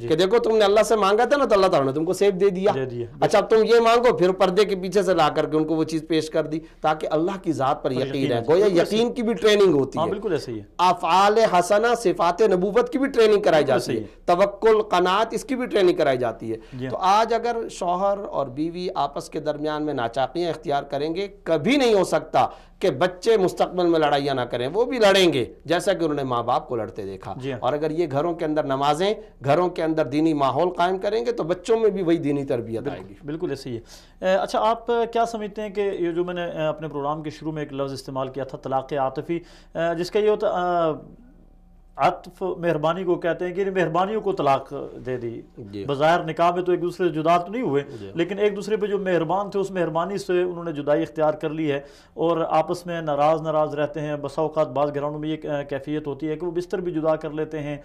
کہ دیکھو تم نے اللہ سے مانگا تھا نا تو اللہ تعالیٰ نے تم کو سیف دے دیا، اچھا اب تم یہ مانگو، پھر پردے کے پیچھے سے لا کر کے ان کو وہ چیز پیش کر دی تاکہ اللہ کی ذات پر یقین ہے. گویا یقین کی بھی ٹریننگ ہوتی ہے، بالکل ایسے ہی ہے. افعال حسنہ صفات نبوت کی بھی ٹریننگ کرائی جاتی ہے، توکل قناعت اس کی بھی ٹریننگ کرائی جاتی ہے. تو آج اگر شوہر اور بیوی آپس کے درمیان میں ناچاقیاں اختیار کریں گے، کبھی نہیں ہو سکتا کہ بچے مستقبل میں لڑائیاں نہ کریں، وہ بھی لڑیں گے جیسا کہ انہوں نے ماں باپ کو لڑتے دیکھا. اور اگر یہ گھروں کے اندر نمازیں، گھروں کے اندر دینی ماحول قائم کریں گے تو بچوں میں بھی وہی دینی تربیت آئے گی. بالکل ایسے ہی ہے. اچھا آپ کیا سمجھتے ہیں کہ یہ جو میں نے اپنے پروگرام کے شروع میں ایک لفظ استعمال کیا تھا طلاق عاطفی، جس کا یہ ہوتا عطف مہربانی کو کہتے ہیں کہ مہربانیوں کو طلاق دے دی. بظاہر نکاح میں تو ایک دوسرے سے جدا تو نہیں ہوئے، لیکن ایک دوسرے پہ جو مہربان تھے اس مہربانی سے انہوں نے جدائی اختیار کر لی ہے اور آپس میں ناراض رہتے ہیں. بسا اوقات بعض گھرانوں میں یہ کیفیت ہوتی ہے کہ وہ بستر بھی جدا کر لیتے ہیں،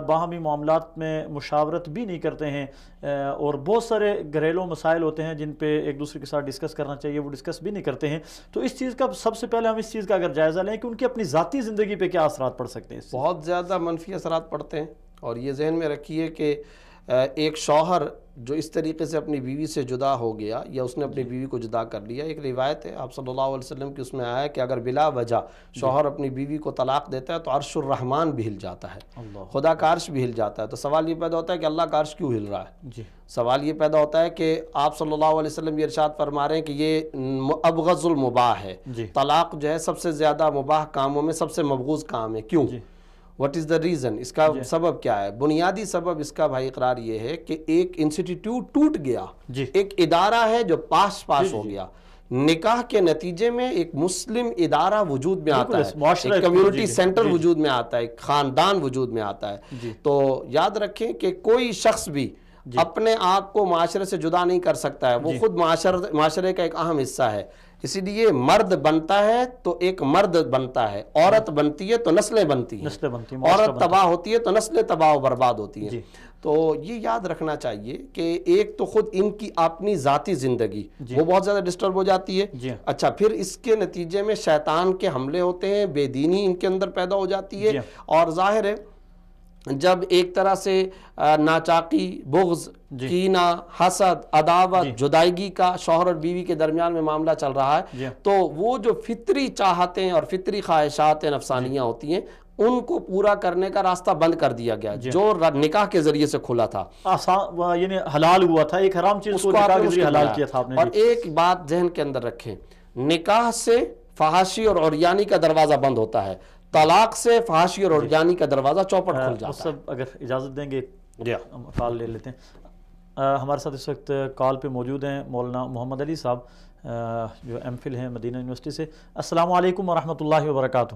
باہمی معاملات میں مشاورت بھی نہیں کرتے ہیں، اور بہت سارے گھریلو مسائل ہوتے ہیں جن پہ ایک دوسرے کے ساتھ ڈسکس کرنا چاہیے وہ ڈسکس بھی نہیں کرتے ہیں. تو اس چیز کا سب سے پہلے ہم اس چیز کا اگر جائزہ لیں کہ ان کی اپنی ذاتی زندگی پہ کیا اثرات پڑ سکتے ہیں. بہت زیادہ منفی اثرات پڑتے ہیں. اور یہ ذہن میں رکھیے کہ ایک شوہر جو اس طریقے سے اپنی بیوی سے جدا ہو گیا یا اس نے اپنی بیوی کو جدا کر لیا، ایک روایت ہے آپ صلی اللہ علیہ وسلم کی، اس میں آیا ہے کہ اگر بلا وجہ شوہر اپنی بیوی کو طلاق دیتا ہے تو عرش الرحمن بھی ہل جاتا ہے، خدا کا عرش بھی ہل جاتا ہے. تو سوال یہ پیدا ہوتا ہے کہ اللہ کا عرش کیوں ہل رہا ہے؟ سوال یہ پیدا ہوتا ہے کہ آپ صلی اللہ علیہ وسلم یہ ارشاد فرما رہے ہیں کہ یہ ابغض المباح ہے. طلاق جو ہے سب سے زیادہ مباح کاموں میں سب سے مبغوض کام ہے. کیوں؟ What is the reason? اس کا سبب کیا ہے؟ بنیادی سبب اس کا بھائی اقرار یہ ہے کہ ایک انسٹیٹیوٹ ٹوٹ گیا، ایک ادارہ ہے جو پاس ہو گیا. نکاح کے نتیجے میں ایک مسلم ادارہ وجود میں آتا ہے، ایک کمیونٹی سینٹر وجود میں آتا ہے، ایک خاندان وجود میں آتا ہے. تو یاد رکھیں کہ کوئی شخص بھی اپنے آپ کو معاشرے سے جدا نہیں کر سکتا ہے، وہ خود معاشرے کا ایک اہم حصہ ہے. اسی لیے مرد بنتا ہے تو ایک مرد بنتا ہے، عورت بنتی ہے تو نسلیں بنتی ہیں، عورت تباہ ہوتی ہے تو نسلیں تباہ و برباد ہوتی ہیں. تو یہ یاد رکھنا چاہیے کہ ایک تو خود ان کی اپنی ذاتی زندگی وہ بہت زیادہ ڈسٹرب ہو جاتی ہے. اچھا پھر اس کے نتیجے میں شیطان کے حملے ہوتے ہیں، بے دینی ان کے اندر پیدا ہو جاتی ہے. اور ظاہر ہے جب ایک طرح سے ناچاقی، بغض، کینہ، حسد، عداوت، جدائیگی کا شوہر اور بیوی کے درمیان میں معاملہ چل رہا ہے تو وہ جو فطری چاہتیں اور فطری خواہشات نفسانیہ ہوتی ہیں ان کو پورا کرنے کا راستہ بند کر دیا گیا جو نکاح کے ذریعے سے کھلا تھا، یعنی حلال ہوا تھا، ایک حرام چیز کو نکاح کے ذریعے حلال کیا تھا آپ نے. اور ایک بات ذہن کے اندر رکھیں، نکاح سے فحاشی اور عریانی کا دروازہ بند ہوتا ہے، طلاق سے فحاشی اور عریانی کا دروازہ چوپٹ کھل جاتا ہے. سب اگر اجازت دیں گے ہم کال لے لیتے ہیں. ہمارے ساتھ اس وقت کال پہ موجود ہیں مولانا محمد علی صاحب جو ایم فل ہیں مدینہ یونیورسٹی سے. السلام علیکم ورحمۃ اللہ وبرکاتہ.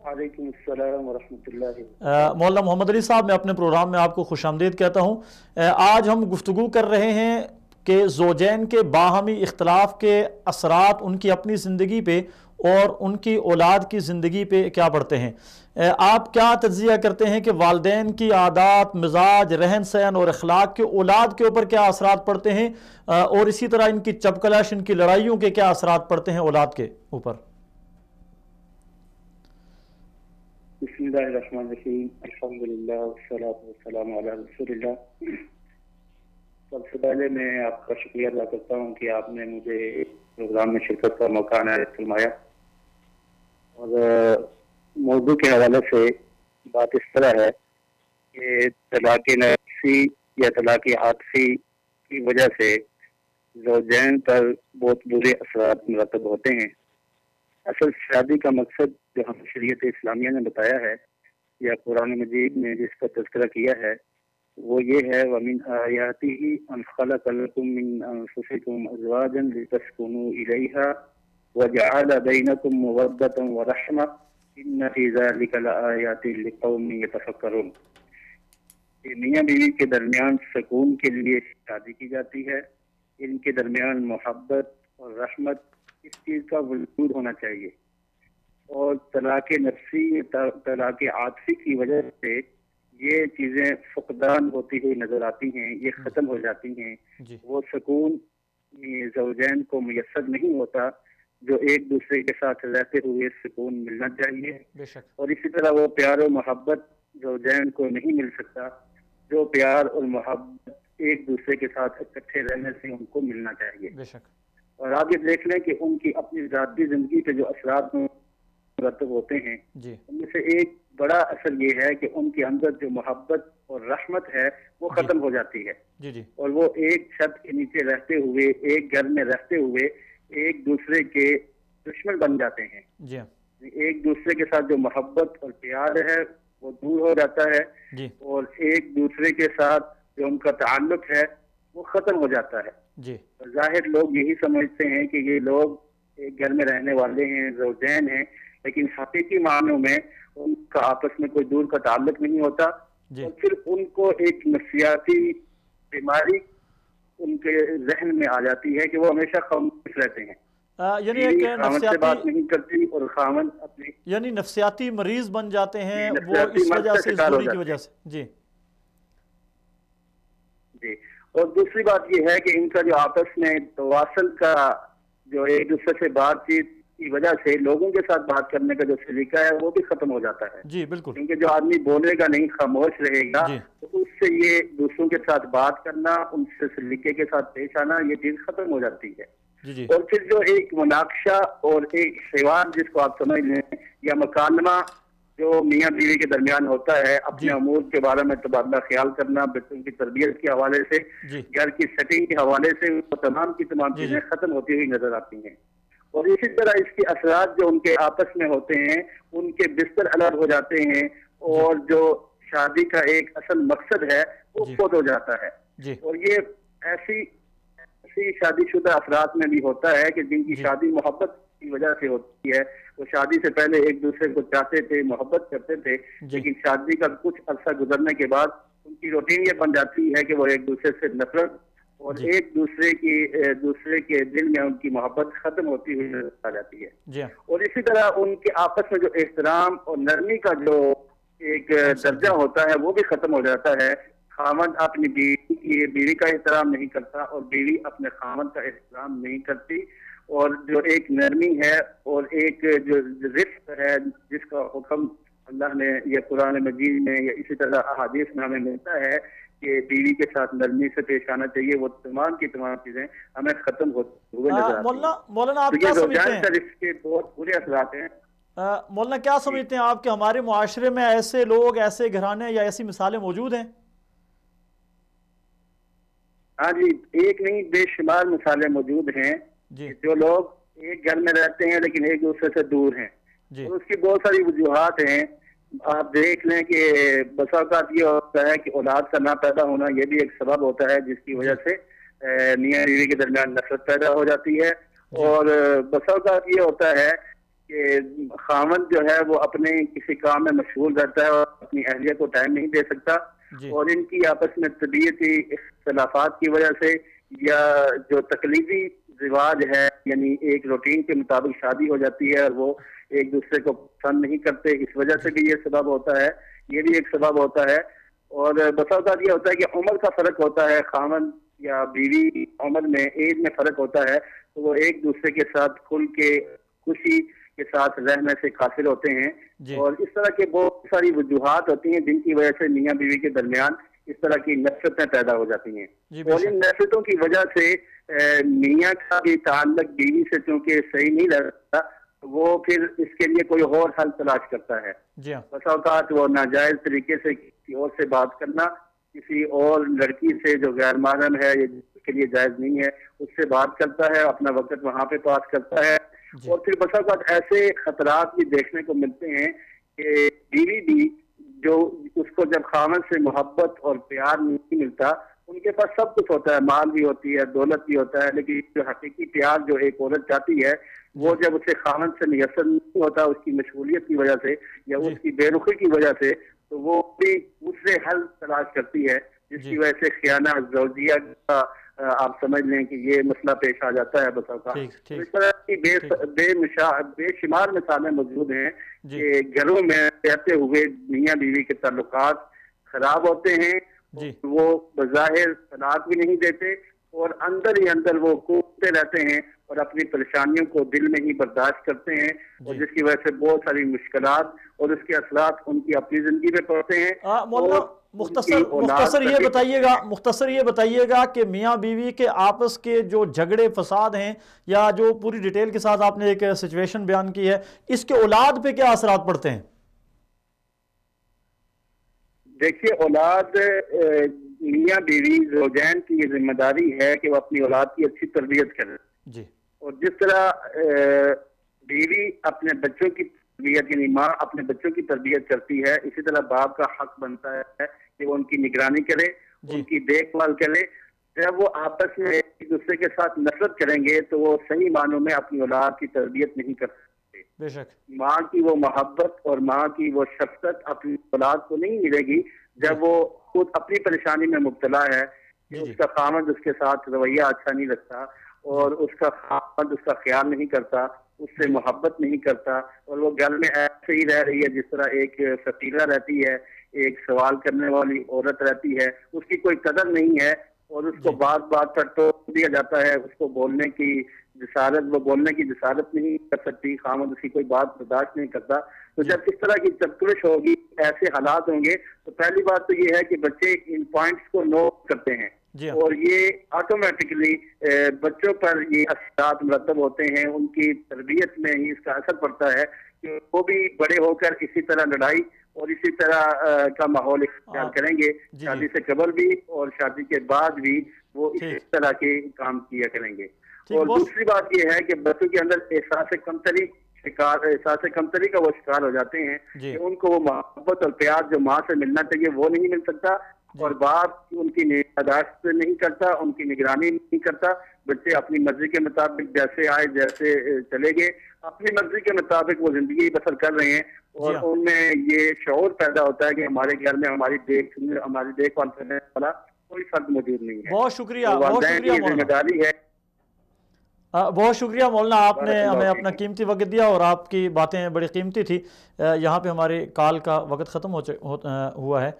وعلیکم السلام ورحمۃ اللہ. مولانا محمد علی صاحب میں اپنے پروگرام میں آپ کو خوش آمدید کہتا ہوں. آج ہم گفتگو کر رہے ہیں کہ زوجین کے باہمی اختلاف کے اثرات ان کی اپنی زندگی پہ اور ان کی اولاد کی زندگی پہ کیا پڑتے ہیں. آپ کیا تجزیہ کرتے ہیں کہ والدین کی عادات، مزاج، رہن سہن اور اخلاق کے اولاد کے اوپر کیا اثرات پڑتے ہیں، اور اسی طرح ان کی چپکلاش، ان کی لڑائیوں کے کیا اثرات پڑتے ہیں اولاد کے اوپر؟ بسم اللہ الرحمن الرحیم، الحمدللہ والصلاة والسلام علی رسول اللہ. سب سے پہلے میں آپ کا شکریہ ادا کرتا ہوں کہ آپ نے مجھے پروگرام میں شرکت کا موقع عنایت فرمایا. اور موضوع کے حوالے سے بات اس طرح ہے کہ طلاق نفسی یا طلاق عاطفی کی وجہ سے زوجین پر بہت برے اثرات مرتب ہوتے ہیں. اصل شادی کا مقصد جو ہم شریعت اسلامیہ نے بتایا ہے یا قرآن مجید نے جس کا تذکرہ کیا ہے وہ یہ ہے وَمِنْ آيَاتِهِ أَنْ خَلَقَ لَكُم مِّنْ أَنفُسِكُمْ أَزْوَاجًا لِتَسْكُنُوا إِلَيْهَا وَجَعَلَ بَيْنَكُم مَّوَدَّةً وَرَحْمَةً إِنَّ فِي ذَلِكَ لَآيَاتٍ لِقَوْمٍ يَتَفَكَّرُونَ. میاں بیوی کے درمیان سکون کے لیے شادی کی جاتی ہے، ان کے درمیان محبت اور رحمت اس چیز کا وجود ہونا چاہیے. اور طلاق نفسی، طلاق عاطفی کی وجہ سے یہ چیزیں فقدان ہوتی ہوئی نظر آتی ہیں، یہ ختم ہو جاتی ہیں. وہ سکون زوجین کو میسر نہیں ہوتا جو ایک دوسرے کے ساتھ رہتے ہوئے سکون ملنا چاہیے. اور اسی طرح وہ پیار و محبت زوجین کو نہیں مل سکتا جو پیار اور محبت ایک دوسرے کے ساتھ اکٹھے رہنے سے ان کو ملنا چاہیے۔ بے شک۔ اور آپ یہ دیکھ لیں کہ ان کی اپنی ذاتی زندگی پہ جو اثرات مرتب ہوتے ہیں جی ان میں سے ایک بڑا اثر یہ ہے کہ ان کے اندر جو محبت اور رحمت ہے وہ ختم ہو جاتی ہے، جی جی اور وہ ایک چھت کے نیچے رہتے ہوئے، ایک گھر میں رہتے ہوئے ایک دوسرے کے دشمن بن جاتے ہیں۔ جی ایک دوسرے کے ساتھ جو محبت اور پیار ہے وہ دور ہو جاتا ہے، جی اور ایک دوسرے کے ساتھ جو ان کا تعلق ہے وہ ختم ہو جاتا ہے۔ جی ظاہر لوگ یہی سمجھتے ہیں کہ یہ لوگ ایک گھر میں رہنے والے ہیں، زوجین ہیں، لیکن حقیقی معنوں میں ان کا آپس میں کوئی دور کا تعلق نہیں ہوتا، جی اور پھر ان کو ایک نفسیاتی بیماری ان کے ذہن میں آ جاتی ہے کہ وہ ہمیشہ خاموش رہتے ہیں، یعنی ایک خامن سے بات نفسیاتی، نہیں کرتی اور خامن اپنی یعنی نفسیاتی مریض بن جاتے ہیں وہ نفسیاتی اس مرض وجہ کا سے، اس شکار ہو دوری کی جاتے وجہ ہیں۔ سے۔ جی جی، اور دوسری بات یہ ہے کہ ان کا جو آپس میں تواصل کا جو ایک دوسرے سے بات چیت کی وجہ سے لوگوں کے ساتھ بات کرنے کا جو سلیقہ ہے وہ بھی ختم ہو جاتا ہے، جی بالکل کیونکہ جو آدمی بولے گا نہیں، خاموش رہے گا، جی تو اس سے یہ دوسروں کے ساتھ بات کرنا، ان سے سلیقے کے ساتھ پیش آنا، یہ چیز ختم ہو جاتی ہے۔ جی جی اور پھر جو ایک مناقشہ اور ایک حوار جس کو آپ سمجھ لیں یا مکالمہ جو میاں بیوی کے درمیان ہوتا ہے، اپنے جی امور کے بارے میں تبادلہ خیال کرنا، بچوں کی تربیت کے حوالے سے، جی گھر کی سیٹنگ کے حوالے سے، وہ تمام کی تمام جی چیزیں جی ختم ہوتی ہوئی نظر آتی ہیں۔ اور اسی طرح اس کے اثرات جو ان کے آپس میں ہوتے ہیں، ان کے بستر الگ ہو جاتے ہیں، اور جو شادی کا ایک اصل مقصد ہے وہ جی فوت ہو جاتا ہے۔ جی اور یہ ایسی شادی شدہ افراد میں بھی ہوتا ہے کہ جن کی جی شادی محبت کی وجہ سے ہوتی ہے، وہ شادی سے پہلے ایک دوسرے کو چاہتے تھے، محبت کرتے تھے، جی لیکن شادی کا کچھ عرصہ گزرنے کے بعد ان کی روٹین یہ بن جاتی ہے کہ وہ ایک دوسرے سے نفرت اور جی ایک دوسرے کے دل میں ان کی محبت ختم ہوتی ہوئی نظر آ جاتی ہے۔ جی اور اسی طرح ان کے آپس میں جو احترام اور نرمی کا جو ایک درجہ ہوتا ہے وہ بھی ختم ہو جاتا ہے۔ خامد اپنی بیوی کا احترام نہیں کرتا، اور بیوی اپنے خامد کا احترام نہیں کرتی، اور جو ایک نرمی ہے اور ایک جو رفق ہے جس کا حکم اللہ نے یہ قرآن مجید میں یا اسی طرح احادیث میں ہمیں ملتا ہے کہ بیوی کے ساتھ نرمی سے پیش آنا چاہیے، وہ تمام کی تمام چیزیں ہمیں ختم ہوتے ہوئے نظر آتی ہیں۔ مولانا آپ تو کیا یہ سمجھتے زوجین ہیں، کا رشتے کے بہت برے اثرات ہیں۔ مولانا کیا سمجھتے ہیں آپ کہ ہمارے معاشرے میں ایسے لوگ، ایسے گھرانے یا ایسی مثالیں موجود ہیں؟ ہاں جی، ایک نہیں بے شمار مثالیں موجود ہیں جی کہ جو لوگ ایک گھر میں رہتے ہیں لیکن ایک دوسرے سے دور ہیں، جی اور اس کی بہت ساری وجوہات ہیں۔ آپ دیکھ لیں کہ بسا اوقات یہ ہوتا ہے کہ اولاد کا نہ پیدا ہونا یہ بھی ایک سبب ہوتا ہے جس کی وجہ سے میاں بیوی کے درمیان نفرت پیدا ہو جاتی ہے، اور بسا اوقات یہ ہوتا ہے کہ خاوند جو ہے وہ اپنے کسی کام میں مشغول رہتا ہے اور اپنی اہلیہ کو ٹائم نہیں دے سکتا، جی اور ان کی آپس میں طبیعتی اختلافات کی وجہ سے یا جو تقلیدی رواج ہے، یعنی ایک روٹین کے مطابق شادی ہو جاتی ہے اور وہ ایک دوسرے کو پسند نہیں کرتے، اس وجہ سے بھی یہ سبب ہوتا ہے، یہ بھی ایک سبب ہوتا ہے۔ اور بسا اوقات یہ ہوتا ہے کہ عمر کا فرق ہوتا ہے، خاوند یا بیوی عمر میں، ایج میں فرق ہوتا ہے، تو وہ ایک دوسرے کے ساتھ کھل کے خوشی کے ساتھ رہنے سے قاصر ہوتے ہیں، جی اور اس طرح کے بہت ساری وجوہات ہوتی ہیں جن کی وجہ سے میاں بیوی کے درمیان اس طرح کی نفرتیں پیدا ہو جاتی ہیں، جی بے اور شک ان نفرتوں کی وجہ سے میاں کا بھی تعلق بیوی سے چونکہ صحیح نہیں رہتا، وہ پھر اس کے لیے کوئی اور حل تلاش کرتا ہے۔ جی ہاں بسا اوقات وہ ناجائز طریقے سے کسی اور سے بات کرنا، کسی اور لڑکی سے جو غیر محرم ہے، یہ اس کے لیے جائز نہیں ہے، اس سے بات کرتا ہے، اپنا وقت وہاں پہ پاس کرتا ہے، جی اور پھر بسا اوقات ایسے خطرات بھی دیکھنے کو ملتے ہیں کہ بیوی بھی جو اس کو جب خاوند سے محبت اور پیار نہیں ملتا، ان کے پاس سب کچھ ہوتا ہے، مال بھی ہوتی ہے، دولت بھی ہوتا ہے، لیکن جو حقیقی پیار جو ایک عورت چاہتی ہے وہ جب اسے خاوند سے میسر نہیں ہوتا، اس کی مشغولیت کی وجہ سے یا جی اس کی بے رخی کی وجہ سے، تو وہ بھی دوسرے حل تلاش کرتی ہے، جس جی کی وجہ سے خیانہ زوجیہ کا آپ سمجھ لیں کہ یہ مسئلہ پیش آ جاتا ہے بسا اوقات۔ ٹھیک اور ٹھیک اس طرح کی ٹھیک بے شمار مثالیں موجود ہیں جی کہ گھروں میں رہتے ہوئے میاں بیوی کے تعلقات خراب ہوتے ہیں، جی وہ بظاہر طلاق بھی نہیں دیتے اور اندر ہی اندر وہ کوستے رہتے ہیں اور اپنی پریشانیوں کو دل میں ہی برداشت کرتے ہیں، اور جس کی وجہ سے بہت ساری مشکلات اور اس کے اثرات ان کی اپنی زندگی میں پڑتے ہیں۔ مولانا مختصر یہ بتائیے گا کہ میاں بیوی کے آپس کے جو جھگڑے فساد ہیں، یا جو پوری ڈیٹیل کے ساتھ آپ نے ایک سچویشن بیان کی ہے، اس کے اولاد پہ کیا اثرات پڑتے ہیں؟ دیکھیے، اولاد میاں بیوی زوجین کی یہ ذمہ داری ہے کہ وہ اپنی اولاد کی اچھی تربیت کرے جی، اور جس طرح بیوی اپنے بچوں کی تربیت، یعنی ماں اپنے بچوں کی تربیت کرتی ہے، اسی طرح باپ کا حق بنتا ہے کہ وہ ان کی نگرانی کرے، ان کی دیکھ بھال کرے۔ جب وہ آپس میں ایک دوسرے کے ساتھ نفرت کریں گے تو وہ صحیح معنوں میں اپنی اولاد کی تربیت نہیں کر سکتے۔ بے شک ماں کی وہ محبت اور ماں کی وہ شفقت اپنی اولاد کو نہیں ملے گی جب وہ خود اپنی پریشانی میں مبتلا ہے کہ اس کا خامد اس کے ساتھ رویہ اچھا نہیں رکھتا، اور اس کا خامد اس کا خیال نہیں کرتا، اس سے محبت نہیں کرتا، اور وہ گھر میں ایسے ہی رہ رہی ہے جس طرح ایک فتیلہ رہتی ہے، ایک سوال کرنے والی عورت رہتی ہے، اس کی کوئی قدر نہیں ہے، اور اس کو بات بات پر ٹوک دیا جاتا ہے، اس کو بولنے کی جسارت نہیں کر سکتی، خامد اس کی کوئی بات برداشت نہیں کرتا۔ تو جب اس طرح کی تکرش ہوگی، ایسے حالات ہوں گے، تو پہلی بات تو یہ ہے کہ بچے ان پوائنٹس کو نوٹ کرتے ہیں، اور یہ آٹومیٹکلی بچوں پر یہ اثرات مرتب ہوتے ہیں، ان کی تربیت میں ہی اس کا اثر پڑتا ہے کہ وہ بھی بڑے ہو کر اسی طرح لڑائی اور اسی طرح کا ماحول اختیار کریں گے، شادی سے قبل بھی اور شادی کے بعد بھی وہ اسی طرح کے کام کیا کریں گے۔ اور دوسری بات یہ ہے کہ بچوں کے اندر احساس کمتری کا وہ شکار ہو جاتے ہیں کہ ان کو وہ محبت اور پیار جو ماں سے ملنا چاہیے وہ نہیں مل سکتا، اور باپ ان کی نگہداشت نہیں کرتا، ان کی نگرانی نہیں کرتا۔ بچے اپنی مرضی کے مطابق جیسے آئے جیسے چلے گئے، اپنی مرضی کے مطابق وہ زندگی بسر کر رہے ہیں، اور ان میں یہ شعور پیدا ہوتا ہے کہ ہمارے گھر میں ہماری دیکھ بھال کرنے والا کوئی فرد موجود نہیں ہے۔ بہت شکریہ ذمہ داری ہے۔ بہت شکریہ مولانا، آپ نے ہمیں اپنا قیمتی وقت دیا، اور آپ کی باتیں بڑی قیمتی تھی۔ یہاں پہ ہمارے کال کا وقت ختم ہوا ہے۔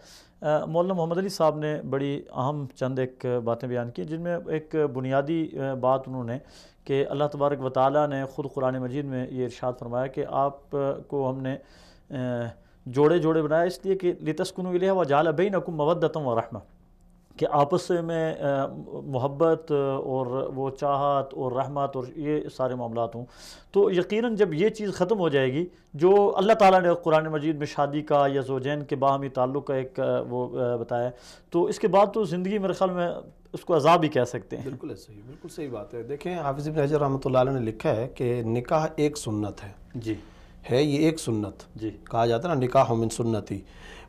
مولانا محمد علی صاحب نے بڑی اہم چند ایک باتیں بیان کی، جن میں ایک بنیادی بات انہوں نے کہ اللہ تبارک و تعالیٰ نے خود قرآن مجید میں یہ ارشاد فرمایا کہ آپ کو ہم نے جوڑے جوڑے بنایا اس لیے کہ لِتَسْكُنُوا إِلَيْهَا وَجَعَلَ بَيْنَكُمْ مَوَدَّةً وَرَحْمَةً، کہ آپس میں محبت اور وہ چاہت اور رحمت اور یہ سارے معاملات ہوں۔ تو یقیناً جب یہ چیز ختم ہو جائے گی جو اللہ تعالیٰ نے قرآن مجید میں شادی کا یا زوجین کے باہمی تعلق کا ایک وہ بتایا، تو اس کے بعد تو زندگی میرے خیال میں اس کو عذاب ہی کہہ سکتے ہیں۔ بالکل صحیح بات ہے۔ دیکھیں، حافظ ابن حجر رحمۃ اللہ علیہ نے لکھا ہے کہ نکاح ایک سنت ہے، یہ ایک سنت کہا جاتا ہے نا، نکاح من سنتی،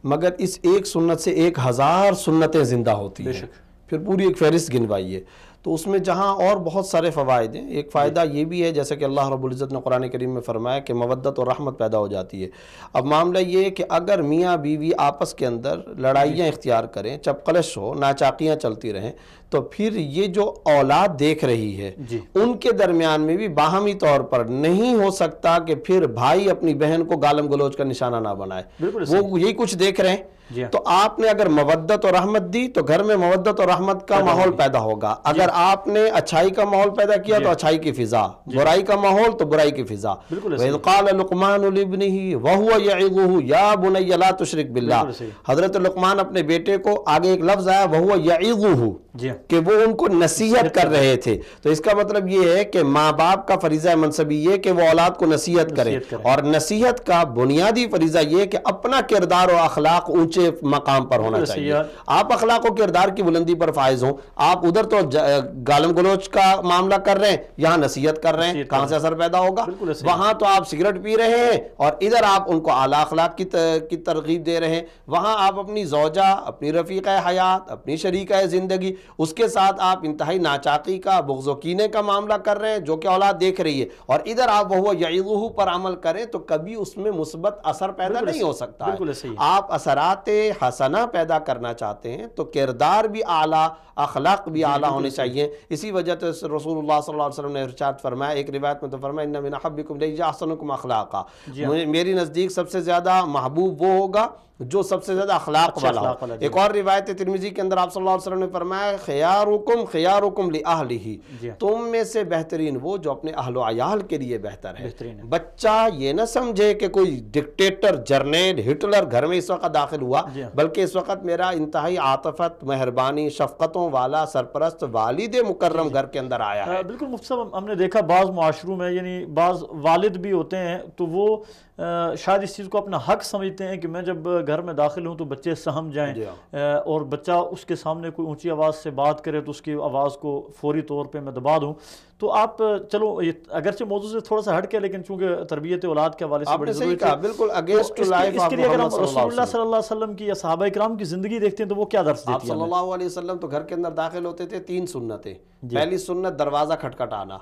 مگر اس ایک سنت سے 1000 سنتیں زندہ ہوتی ہیں۔ پھر پوری ایک فہرست گنوائیے، تو اس میں جہاں اور بہت سارے فوائد ہیں، ایک فائدہ یہ بھی ہے جیسا کہ اللہ رب العزت نے قرآن کریم میں فرمایا کہ مودت اور رحمت پیدا ہو جاتی ہے۔ اب معاملہ یہ ہے کہ اگر میاں بیوی آپس کے اندر لڑائیاں اختیار کریں، چپقلش ہو، ناچاقیاں چلتی رہیں، تو پھر یہ جو اولاد دیکھ رہی ہے ان کے درمیان میں بھی باہمی طور پر نہیں ہو سکتا کہ پھر بھائی اپنی بہن کو گالم گلوچ کا نشانہ نہ بنائے، وہ یہی کچھ دیکھ رہے ہیں۔ تو آپ نے اگر مودت اور رحمت دی تو گھر میں مودت اور رحمت کا ماحول پیدا ہوگا۔ اگر آپ نے اچھائی کا ماحول پیدا کیا تو اچھائی کی فضا، برائی کا ماحول تو برائی کی فضا۔ وَإِذْ قَالَ لُقْمَانُ لِابْنِهِ وَهُوَ يَعِظُهُ يَا بُنَيَّ لَا تُشْرِكْ بِاللَّهِ، حضرت لقمان اپنے بیٹے کو، آگے ایک لفظ آیا وَهُوَ يَعِظُهُ، کہ وہ ان کو نصیحت کر رہے تھے۔ تو اس کا مطلب یہ ہے کہ ماں باپ کا فریضہ منصبی یہ کہ وہ اولاد کو نصیحت کریں، اور نصیحت کا بنیادی فریضہ یہ کہ اپنا کردار و اخلاق اونچے مقام پر ہونا چاہیے۔ آپ اخلاق و کردار کی بلندی پر فائز ہوں، آپ ادھر تو گالم گلوچ کا معاملہ کر رہے ہیں، یہاں نصیحت کر رہے ہیں، کہاں سے اثر پیدا ہوگا؟ وہاں تو آپ سگریٹ پی رہے ہیں اور ادھر آپ ان کو اعلیٰ اخلاق کی ترغیب دے رہے ہیں۔ وہاں آپ اپنی زوجہ، اپنی رفیقہ حیات، اپنی شریکہ زندگی، اس کے ساتھ آپ انتہائی ناچاقی کا، بغض و کینے کا معاملہ کر رہے ہیں جو کہ اولاد دیکھ رہی ہے، اور ادھر آپ وہ یعظہ پر عمل کریں تو کبھی اس میں مثبت اثر پیدا نہیں ہو سکتا ہے۔ آپ اثرات حسنہ پیدا کرنا چاہتے ہیں تو کردار بھی اعلیٰ، اخلاق بھی اعلیٰ ہونے چاہیے۔ چاہیے. اسی وجہ سے رسول اللہ صلی اللہ علیہ وسلم نے ارشاد فرمایا, ایک روایت میں تو فرمایا ان من احبکم الی احسنکم اخلاقا, میری نزدیک سب سے زیادہ محبوب وہ ہوگا جو سب سے زیادہ اخلاق والا ہو. ایک اور روایت ترمذی کے اندر آپ صلی اللہ علیہ وسلم نے فرمایا خیارکم خیارکم لأہلہ, تم میں سے بہترین وہ جو اپنے اہل و عیال کے لیے بہتر ہے. بچہ یہ نہ سمجھے کہ کوئی ڈکٹیٹر جرنیل ہٹلر گھر میں اس وقت داخل ہوا, بلکہ اس وقت میرا انتہائی عاطفت مہربانی شفقتوں والا سرپرست والد مکرم گھر کے اندر آیا ہے. بالکل مفتی صاحب, ہم نے دیکھا بعض معاشروں میں یعنی بعض والد بھی ہوتے ہیں تو وہ شاید اس چیز کو اپنا حق سمجھتے ہیں کہ میں جب گھر میں داخل ہوں تو بچے سہم جائیں, اور بچہ اس کے سامنے کوئی اونچی آواز سے بات کرے تو اس کی آواز کو فوری طور پہ میں دبا دوں. تو آپ چلو اگرچہ موضوع سے تھوڑا سا ہٹ کے, لیکن چونکہ تربیت اولاد کے حوالے سے بڑی ضروری ہے, بالکل اگینسٹ لائف اس کے لیے اگر ہم رسول اللہ صلی اللہ علیہ وسلم کی یا صحابہ کرام کی زندگی دیکھتے ہیں تو وہ کیا درس دیتی ہے؟ آپ صلی اللہ علیہ وسلم تو گھر کے اندر داخل ہوتے تھے 3 سنتیں. پہلی سنت دروازہ کھٹکھٹانا,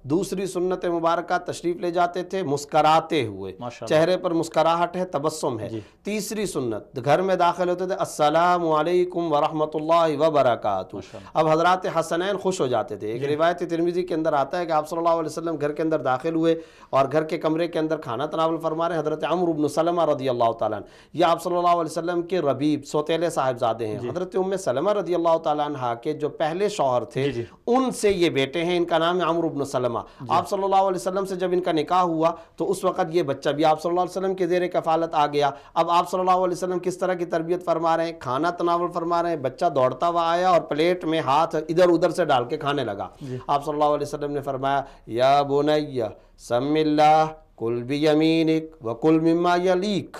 دوسری سنت مبارکہ تشریف لے جاتے تھے مسکراتے ہوئے, چہرے پر مسکراہٹ ہے, تبسم ہے. تیسری سنت گھر میں داخل ہوتے تھے السلام علیکم ورحمۃ اللہ وبرکاتہ. اب حضرات حسنین خوش ہو جاتے تھے. ایک روایت ترمذی کے اندر آتا ہے کہ آپ صلی اللہ علیہ وسلم گھر کے اندر داخل ہوئے اور گھر کے کمرے کے اندر کھانا تناول فرما رہے ہیں. حضرت عمرو بن سلمہ رضی اللہ تعالیٰ عنہ, یہ آپ صلی اللہ علیہ وسلم کے ربیب سوتیلے صاحبزادے ہیں. حضرت ام سلمہ رضی اللہ تعالیٰ عنہ کے جو پہلے شوہر تھے ان سے یہ بیٹے ہیں, ان کا نام ہے عمرو بن سلمہ. آپ صلی اللہ علیہ وسلم سے جب ان کا نکاح ہوا تو اس وقت یہ بچہ بھی آپ صلی اللہ علیہ وسلم کے زیر کفالت آ گیا. اب آپ صلی اللہ علیہ وسلم کس طرح کی تربیت فرما رہے ہیں, کھانا تناول فرما رہے ہیں, بچہ دوڑتا ہوا آیا اور پلیٹ میں ہاتھ ادھر ادھر سے ڈال کے کھانے لگا. آپ صلی اللہ علیہ وسلم نے فرمایا یا بنی سم اللہ کل بیمینک وکل مما یلیک,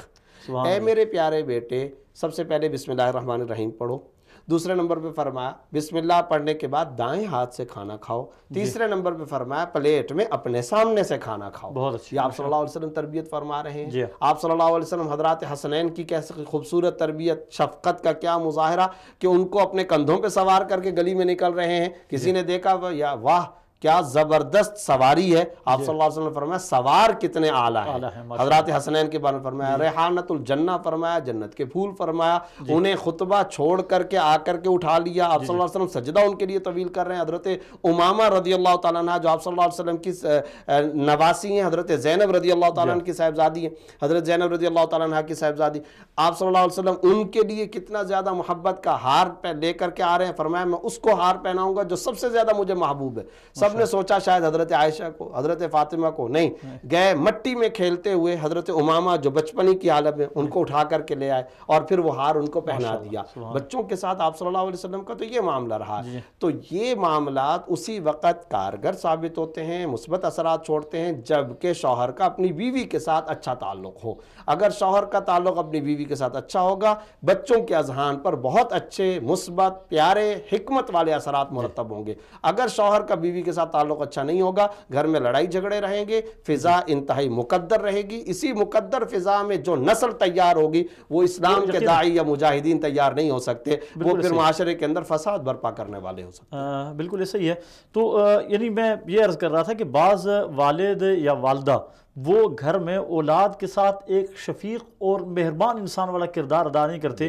اے میرے پیارے بیٹے سب سے پہلے بسم اللہ الرحمن الرحیم پڑھو. دوسرے نمبر پہ فرمایا بسم اللہ پڑھنے کے بعد دائیں ہاتھ سے کھانا کھاؤ. تیسرے نمبر پہ فرمایا پلیٹ میں اپنے سامنے سے کھانا کھاؤ. بہت اچھی. یہ آپ صلی اللہ علیہ وسلم تربیت فرما رہے ہیں. آپ صلی اللہ علیہ وسلم حضرات حسنین کی کیسے خوبصورت تربیت, شفقت کا کیا مظاہرہ کہ ان کو اپنے کندھوں پہ سوار کر کے گلی میں نکل رہے ہیں. کسی نے دیکھا یا واہ کیا زبردست سواری ہے. آپ صلی اللہ علیہ وسلم نے فرمایا سوار کتنے اعلیٰ ہیں. حضرات حسنین کے بارے میں فرمایا ریحانۃ الجنہ فرمایا, جنت کے پھول فرمایا. انہیں خطبہ چھوڑ کر کے آ کر کے اٹھا لیا. آپ صلی اللہ علیہ وسلم سجدہ ان کے لیے طویل کر رہے ہیں. حضرت امامہ رضی اللہ تعالیٰ عنہ جو آپ صلی اللہ علیہ وسلم کی نواسی ہیں, حضرت زینب رضی اللہ تعالیٰ عنہ کی صاحبزادی ہیں, حضرت زینب رضی اللہ تعالیٰ عنہ کی صاحبزادی, آپ صلی اللہ علیہ وسلم ان کے لیے کتنا زیادہ محبت کا ہار لے کر کے آ رہے ہیں. فرمایا میں اس کو ہار پہناؤں گا جو سب سے زیادہ مجھے محبوب ہے. سب نے سوچا شاید حضرت عائشہ کو, حضرت فاطمہ کو, نہیں گئے مٹی میں کھیلتے ہوئے حضرت امامہ جو بچپنی کی حالت میں ان کو اٹھا کر کے لے آئے اور پھر وہ ہار ان کو پہنا دیا. بچوں کے ساتھ آپ صلی اللہ علیہ وسلم کا تو یہ معاملہ رہا. تو یہ معاملات اسی وقت کارگر ثابت ہوتے ہیں, مثبت اثرات چھوڑتے ہیں جبکہ شوہر کا اپنی بیوی کے ساتھ اچھا تعلق ہو. اگر شوہر کا تعلق اپنی بیوی کے ساتھ اچھا ہوگا بچوں کے اذہان پر بہت اچھے مثبت پیارے حکمت والے اثرات مرتب ہوں گے. اگر شوہر کا بیوی کے ساتھ تعلق اچھا نہیں ہوگا گھر میں لڑائی جھگڑے رہیں گے, فضا انتہائی مقدر رہے گی. اسی مقدر فضا میں جو نسل تیار ہوگی وہ اسلام کے داعی یا مجاہدین تیار نہیں ہو سکتے, وہ پھر معاشرے کے اندر فساد برپا کرنے والے ہو سکتے ہیں. بالکل ایسا ہی ہے. تو یعنی میں یہ عرض کر رہا تھا کہ بعض والد یا والدہ وہ گھر میں اولاد کے ساتھ ایک شفیق اور مہربان انسان والا کردار ادا نہیں کرتے,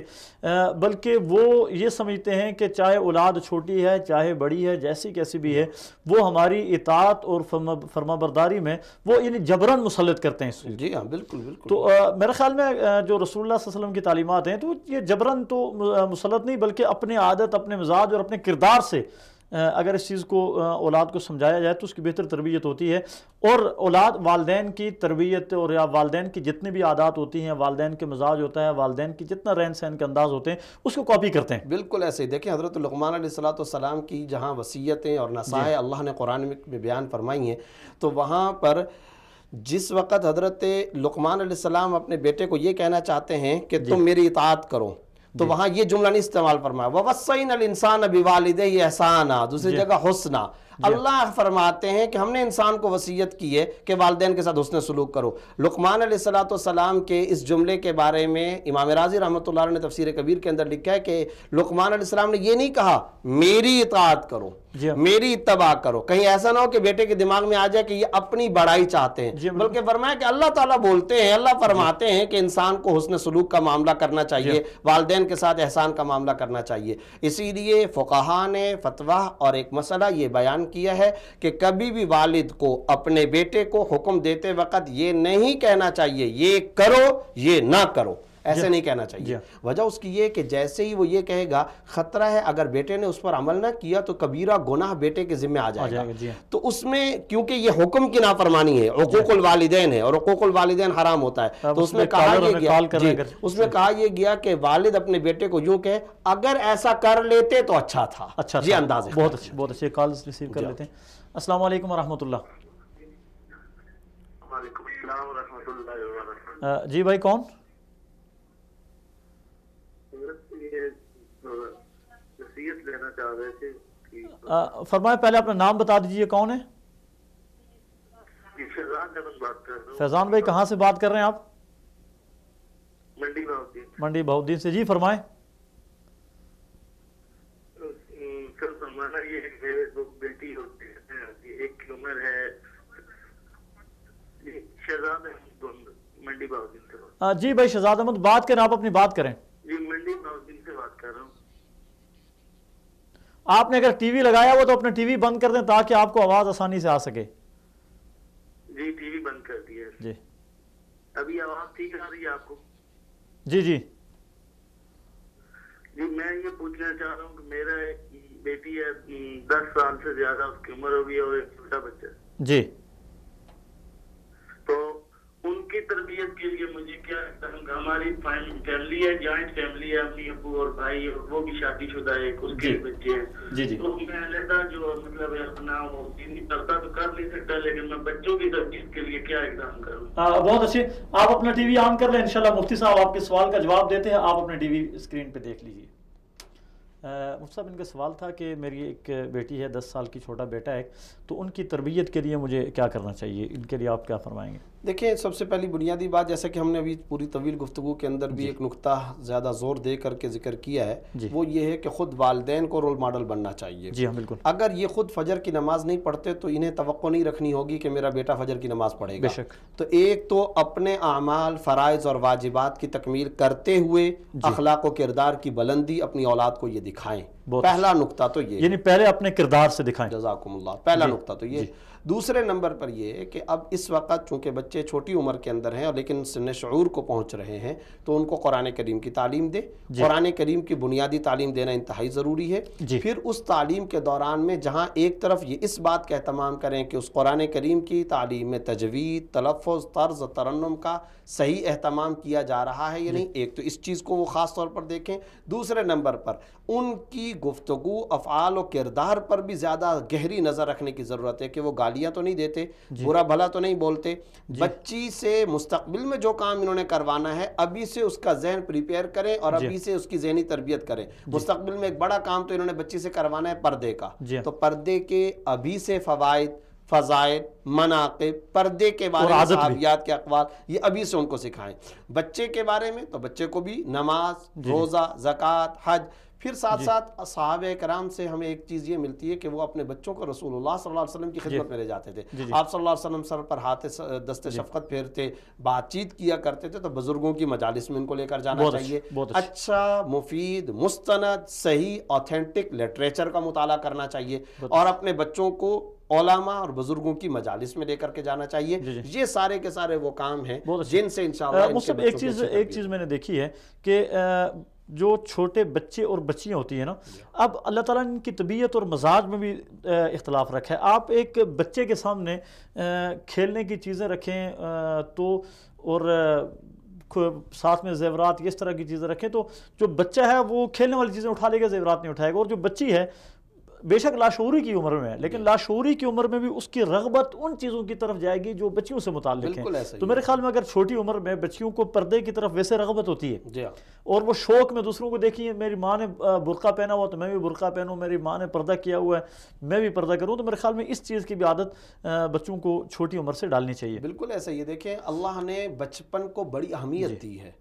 بلکہ وہ یہ سمجھتے ہیں کہ چاہے اولاد چھوٹی ہے چاہے بڑی ہے جیسی کیسی بھی ہے وہ ہماری اطاعت اور فرما برداری میں وہ یعنی جبراً مسلط کرتے ہیں. جی ہاں بالکل بالکل. تو میرے خیال میں جو رسول اللہ صلی اللہ علیہ وسلم کی تعلیمات ہیں تو یہ جبراً تو مسلط نہیں بلکہ اپنے عادت اپنے مزاج اور اپنے کردار سے اگر اس چیز کو اولاد کو سمجھایا جائے تو اس کی بہتر تربیت ہوتی ہے. اور اولاد والدین کی تربیت اور یا والدین کی جتنی بھی عادات ہوتی ہیں, والدین کے مزاج ہوتا ہے, والدین کی جتنا رہن سہن کے انداز ہوتے ہیں اس کو کاپی کرتے ہیں. بالکل ایسے ہی دیکھیں حضرت لقمان علیہ السلام کی جہاں وصیتیں اور نصائح اللہ نے قرآن میں بیان فرمائی ہیں تو وہاں پر جس وقت حضرت لقمان علیہ السلام اپنے بیٹے کو یہ کہنا چاہتے ہیں کہ تم میری اطاعت کرو تو وہاں یہ جملہ نہیں استعمال فرمایا وَوَصَّيْنَا الْإِنسَانَ بِوَالِدَيْهِ إِحْسَانًا, دوسری جگہ حسنا. اللہ فرماتے ہیں کہ ہم نے انسان کو وصیت کی ہے کہ والدین کے ساتھ حسن سلوک کرو. لقمان علیہ السلام کے اس جملے کے بارے میں امام راضی رحمۃ اللہ علیہ نے تفسیر کبیر کے اندر لکھا ہے کہ لقمان علیہ السلام نے یہ نہیں کہا میری اطاعت کرو, میری اتباع کرو, کہیں ایسا نہ ہو کہ بیٹے کے دماغ میں آ جائے کہ یہ اپنی بڑائی چاہتے ہیں, بلکہ فرمایا کہ اللہ تعالیٰ بولتے ہیں, اللہ فرماتے ہیں کہ انسان کو حسن سلوک کا معاملہ کرنا چاہیے, والدین کے ساتھ احسان کا معاملہ کرنا چاہیے. اسی لیے فقہاء نے فتویٰ اور ایک مسئلہ یہ بیان کیا ہے کہ کبھی بھی والد کو اپنے بیٹے کو حکم دیتے وقت یہ نہیں کہنا چاہیے یہ کرو یہ نہ کرو, ایسے نہیں کہنا چاہیے. وجہ اس کی یہ کہ جیسے ہی وہ یہ کہے گا خطرہ ہے اگر بیٹے نے اس پر عمل نہ کیا تو کبیرہ گناہ بیٹے کے ذمہ آ جائے گا. تو اس میں کیونکہ یہ حکم کی نافرمانی ہے, حقوق الوالدین ہے, اور حقوق الوالدین حرام ہوتا ہے, تو اس میں کہا یہ گیا کہ والد اپنے بیٹے کو یوں کہے اگر ایسا کر لیتے تو اچھا تھا. یہ انداز ہے. بہت اچھے کال ریسیو کر لیتے ہیں. السلام علیکم ورحمۃ اللہ. وعلیکم السلام ورحمۃ اللہ وبرکاتہ. جی بھائی کون؟ نصیحت لینا چاہ رہے تھے. فرمائے پہلے اپنا نام بتا دیجئے, کون ہے؟ فیضان احمد بات کر رہا ہوں. فیضان بھائی کہاں سے بات کر رہے ہیں آپ؟ منڈی بہاؤدین. منڈی بہاؤدین سے. جی فرمائیں. سر فرمانا یہ ہے کہ میرے دو بیٹی ہوتی ہے, ایک کی عمر ہے شہزاد احمد منڈی بہاؤدین سے. جی بھائی شہزاد احمد بات کریں, آپ اپنی بات کریں. جی منڈی بہاؤدین سے بات کر رہا ہوں. آپ نے اگر ٹی وی لگایا ہو تو اپنا ٹی وی بند کر دیں تاکہ آپ کو آواز آسانی سے آ سکے. جی ٹی وی بند کر دیا. جی ابھی آواز ٹھیک آ رہی ہے آپ کو؟ جی جی جی میں یہ پوچھنا چاہ رہا ہوں کہ میرا ایک بیٹی ہے 10 سال سے زیادہ اس کی عمر ہوگی اور ایک چھوٹا بچہ ہے. جی تو ان کی تربیت کے لیے مجھے کیا ہماری فیملی ہے, جوائنٹ فیملی ہے, امی ابو اور بھائی, اور وہ بھی شادی شدہ ہے, اس کے بچے ہیں. تو میں علیحدہ جو مطلب اپنا وہ کرتا تو کر نہیں سکتا, لیکن میں بچوں کی تربیت کے لیے کیا اقدام کروں؟ بہت اچھے. آپ اپنا ٹی وی آن کر لیں, انشاءاللہ مفتی صاحب آپ کے سوال کا جواب دیتے ہیں. آپ اپنے ٹی وی اسکرین پہ دیکھ لیجیے. مفتی صاحب ان کا سوال تھا کہ میری ایک بیٹی ہے 10 سال کی, چھوٹا بیٹا ہے, تو ان کی تربیت کے لیے مجھے کیا کرنا چاہیے, ان کے لیے آپ کیا فرمائیں گے؟ دیکھیں سب سے پہلی بنیادی بات, جیسا کہ ہم نے ابھی پوری طویل گفتگو کے اندر بھی ایک نقطہ زیادہ زور دے کر کے ذکر کیا ہے, وہ یہ ہے کہ خود والدین کو رول ماڈل بننا چاہیے. جی ہاں بالکل. اگر یہ خود فجر کی نماز نہیں پڑھتے تو انہیں توقع نہیں رکھنی ہوگی کہ میرا بیٹا فجر کی نماز پڑھے گا. تو ایک تو اپنے اعمال, فرائض اور واجبات کی تکمیل کرتے ہوئے اخلاق و کردار کی بلندی اپنی اولاد کو یہ دکھائیں. پہلا نقطہ تو یہ, یعنی پہلے اپنے کردار سے دکھائیں. جزاکم اللہ. پہلا نقطہ تو یہ. دوسرے نمبر پر یہ ہے کہ اب اس وقت چونکہ بچے چھوٹی عمر کے اندر ہیں اور لیکن سن شعور کو پہنچ رہے ہیں, تو ان کو قرآن کریم کی تعلیم دے. قرآن کریم کی بنیادی تعلیم دینا انتہائی ضروری ہے. پھر اس تعلیم کے دوران میں جہاں ایک طرف یہ اس بات کا اہتمام کریں کہ اس قرآن کریم کی تعلیم میں تجوید, تلفظ, طرز, ترنم کا صحیح اہتمام کیا جا رہا ہے یا نہیں, ایک تو اس چیز کو وہ خاص طور پر دیکھیں. دوسرے نمبر پر ان کی گفتگو, افعال و کردار پر بھی زیادہ گہری نظر رکھنے کی ضرورت ہے کہ وہ گالیاں تو نہیں دیتے, برا بھلا تو نہیں بولتے. بچی سے مستقبل میں جو کام انہوں نے کروانا ہے ابھی سے اس کا ذہن پریپیئر کریں اور ابھی سے اس کی ذہنی تربیت کریں. مستقبل میں ایک بڑا کام تو انہوں نے بچی سے کروانا ہے پردے کا, تو پردے کے ابھی سے فوائد, فضائل, مناقب, پردے کے بارے میں صحابیات کے اقوال, یہ ابھی سے ان کو سکھائیں. بچے کے بارے میں تو بچے کو بھی نماز, روزہ, زکوٰۃ, حج. پھر ساتھ ساتھ صحابہ کرام سے ہمیں ایک چیز یہ ملتی ہے کہ وہ اپنے بچوں کو رسول اللہ صلی اللہ علیہ وسلم کی خدمت میں لے جاتے تھے. آپ صلی اللہ علیہ وسلم سر پر ہاتھ دست شفقت پھیرتے, بات چیت کیا کرتے تھے, تو بزرگوں کی مجالس میں ان کو لے کر جانا چاہیے. اچھا, مفید, مستند, صحیح, آتھینٹک لٹریچر کا مطالعہ کرنا چاہیے اور اپنے بچوں کو علماء اور بزرگوں کی مجالس میں لے کر کے جانا چاہیے. یہ سارے کے سارے وہ کام ہیں جن سے انشاءاللہ ایک چیز میں نے دیکھی ہے کہ جو چھوٹے بچے اور بچیاں ہوتی ہیں نا, اب اللہ تعالیٰ نے ان کی طبیعت اور مزاج میں بھی اختلاف رکھا ہے. آپ ایک بچے کے سامنے کھیلنے کی چیزیں رکھیں تو اور ساتھ میں زیورات اس طرح کی چیزیں رکھیں, تو جو بچہ ہے وہ کھیلنے والی چیزیں اٹھا لے گا, زیورات نہیں اٹھائے گا. اور جو بچی ہے بے شک لاشعوری کی عمر میں ہے، لیکن لاشعوری کی عمر میں بھی اس کی رغبت ان چیزوں کی طرف جائے گی جو بچیوں سے متعلق ہیں۔ تو میرے خیال میں اگر چھوٹی عمر میں بچیوں کو پردے کی طرف ویسے رغبت ہوتی ہے اور وہ شوق میں دوسروں کو دیکھیں، میری ماں نے برقع پہنا ہوا تو میں بھی برقع پہنوں، میری ماں نے پردہ کیا ہوا ہے میں بھی پردہ کروں، تو میرے خیال میں اس چیز کی بھی عادت بچوں کو چھوٹی عمر سے ڈالنی چاہیے۔ بالکل ایسا ہی ہے۔ دیکھیں اللہ نے بچپن کو بڑی اہمیت دی ہے۔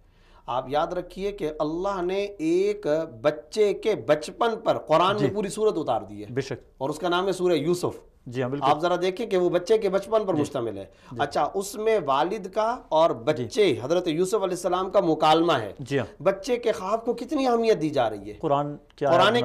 آپ یاد رکھیے کہ اللہ نے ایک بچے کے بچپن پر قرآن میں پوری سورت اتار دی ہے، بے شک، اور اس کا نام ہے سورہ یوسف۔ جی ہاں بالکل، آپ ذرا دیکھیں کہ وہ بچے کے بچپن پر مشتمل ہے۔ اچھا، اس میں والد کا اور بچے حضرت یوسف علیہ السلام کا مکالمہ ہے۔ جی ہاں، بچے کے خواب کو کتنی اہمیت دی جا رہی ہے، قرآن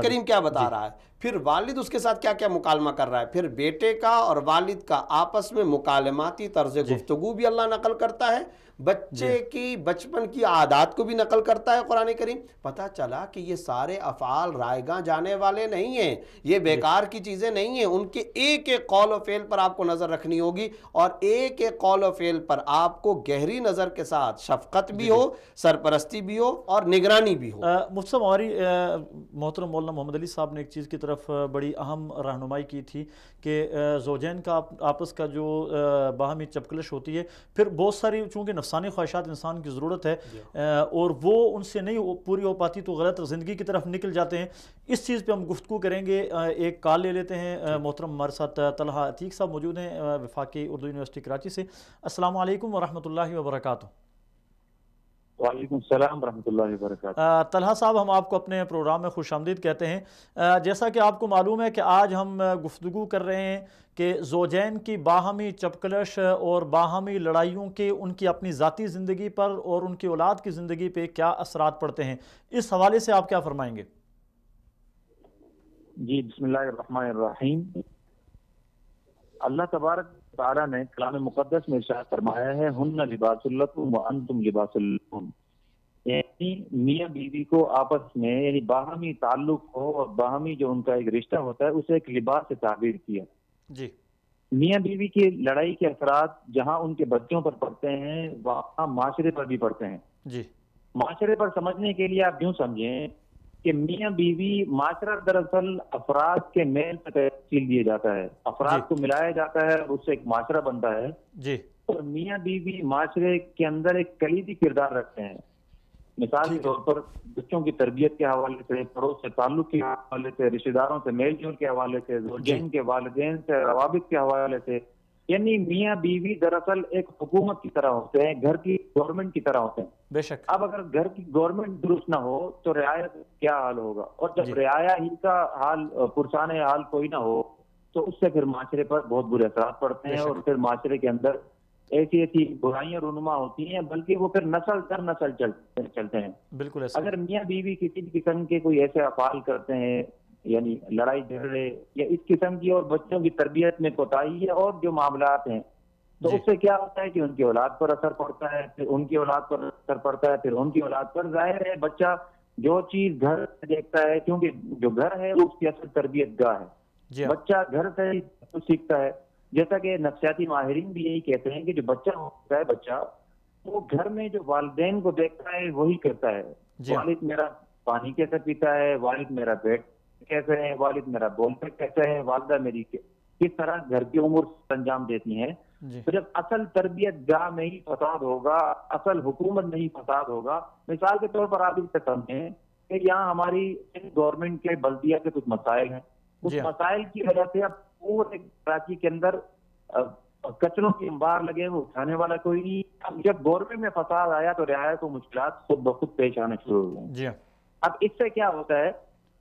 کریم کیا بتا رہا ہے، پھر والد اس کے ساتھ کیا کیا مکالمہ کر رہا ہے، پھر بیٹے کا اور والد کا آپس میں مکالماتی طرز گفتگو بھی اللہ نقل کرتا ہے، بچے کی بچپن کی عادات کو بھی نقل کرتا ہے قرآن کریم۔ پتہ چلا کہ یہ سارے افعال رائے گاں جانے والے نہیں ہیں، یہ بیکار کی چیزیں نہیں ہیں، ان کے ایک ایک قول و فعل پر آپ کو نظر رکھنی ہوگی، اور ایک ایک قول و فعل پر آپ کو گہری نظر کے ساتھ شفقت بھی ہو، سرپرستی بھی ہو اور نگرانی بھی ہو۔ مفتی صاحب، ہماری محترم مولانا محمد علی صاحب نے ایک چیز کی طرف بڑی اہم رہنمائی کی تھی کہ زوجین کا آپس کا جو باہمی چپکلش ہوتی ہے، پھر بہت ساری چونکہ نفسانی خواہشات انسان کی ضرورت ہے اور وہ ان سے نہیں پوری ہو پاتی تو غلط زندگی کی طرف نکل جاتے ہیں۔ اس چیز پہ ہم گفتگو کریں گے۔ ایک کال لے لیتے ہیں۔ محترم ہمارے ساتھ طلحہ عتیق صاحب موجود ہیں وفاقی اردو یونیورسٹی کراچی سے۔ السلام علیکم ورحمۃ اللہ وبرکاتہ۔ وعلیکم السلام ورحمۃ اللہ وبرکاتہ۔ طلحہ صاحب، ہم آپ کو اپنے پروگرام میں خوش آمدید کہتے ہیں۔ جیسا کہ آپ کو معلوم ہے کہ آج ہم گفتگو کر رہے ہیں کہ زوجین کی باہمی چپکلش اور باہمی لڑائیوں کے ان کی اپنی ذاتی زندگی پر اور ان کی اولاد کی زندگی پہ کیا اثرات پڑتے ہیں، اس حوالے سے آپ کیا فرمائیں گے؟ جی، بسم اللہ الرحمن الرحیم۔ اللہ تبارک تعالیٰ نے کلام مقدس میں ارشاد فرمایا ہے، ہن لباس لکم وانتم لباس لہن، یعنی میاں بیوی کو آپس میں یعنی باہمی تعلق ہو اور باہمی جو ان کا ایک رشتہ ہوتا ہے اسے ایک لباس سے تعبیر کیا۔ جی، میاں بیوی کی لڑائی کے اثرات جہاں ان کے بچوں پر پڑتے ہیں وہاں معاشرے پر بھی پڑتے ہیں۔ جی، معاشرے پر سمجھنے کے لیے آپ یوں سمجھیں کہ میاں بیوی معاشرہ دراصل افراد کے میل پر تشکیل دیا جاتا ہے، افراد کو ملایا جاتا ہے اور اس سے ایک معاشرہ بنتا ہے۔ جی، اور میاں بیوی معاشرے کے اندر ایک کلیدی کردار رکھتے ہیں۔ مثال کے طور پر بچوں کی تربیت کے حوالے سے، پڑوس سے تعلق کے حوالے سے، رشتہ داروں سے میل جول کے حوالے سے، زوجین کے والدین سے روابط کے حوالے سے، یعنی میاں بیوی دراصل ایک حکومت کی طرح ہوتے ہیں، گھر کی گورنمنٹ کی طرح ہوتے ہیں۔ بے شک۔ اب اگر گھر کی گورنمنٹ درست نہ ہو تو رعایا کا کیا حال ہوگا، اور جب رعایا ہی کا حال پرسان حال کوئی نہ ہو تو اس سے پھر معاشرے پر بہت برے اثرات پڑتے ہیں، اور پھر معاشرے کے اندر ایسی ایسی برائیاں رونما ہوتی ہیں، بلکہ وہ پھر نسل در نسل چلتے ہیں۔ بالکل ایسا۔ اگر میاں بیوی کسی بھی قسم کے کوئی ایسے افعال کرتے ہیں، یعنی لڑائی جھگڑے یا اس قسم کی اور بچوں کی تربیت میں کوتاہی ہے اور جو معاملات ہیں، تو اس سے کیا ہوتا ہے کہ ان کی اولاد پر اثر پڑتا ہے، پھر ان کی اولاد پر اثر پڑتا ہے، پھر ان کی اولاد پر۔ ظاہر ہے بچہ جو چیز گھر دیکھتا ہے، کیونکہ جو گھر ہے اس کی اصل تربیت گاہ ہے، بچہ گھر سے ہی سیکھتا ہے۔ جیسا کہ نفسیاتی ماہرین بھی یہی کہتے ہیں کہ جو بچہ ہوتا ہے بچہ وہ گھر میں جو والدین کو دیکھتا ہے وہی کرتا ہے۔ والد میرا پانی کیسے پیتا ہے، والد میرا بیٹ کیسے ہے، والد میرا بولتا کیسے ہے، والدہ میری کس طرح گھر کی امور انجام دیتی ہیں۔ تو جب اصل تربیت گاہ میں ہی فساد ہوگا، اصل حکومت میں ہی فساد ہوگا۔ مثال کے طور پر آپ اس سے سمجھیں کہ یہاں ہماری گورنمنٹ کے بلدیہ کے کچھ مسائل ہیں، اس مسائل کی وجہ سے اب پورے کراچی کے اندر کچروں کی انبار لگے، وہ اٹھانے والا کوئی نہیں۔ اب جب گورنمنٹ میں فساد آیا تو رعایا کو مشکلات خود بخود پیش آنے شروع ہو گئے۔ اب اس سے کیا ہوتا ہے،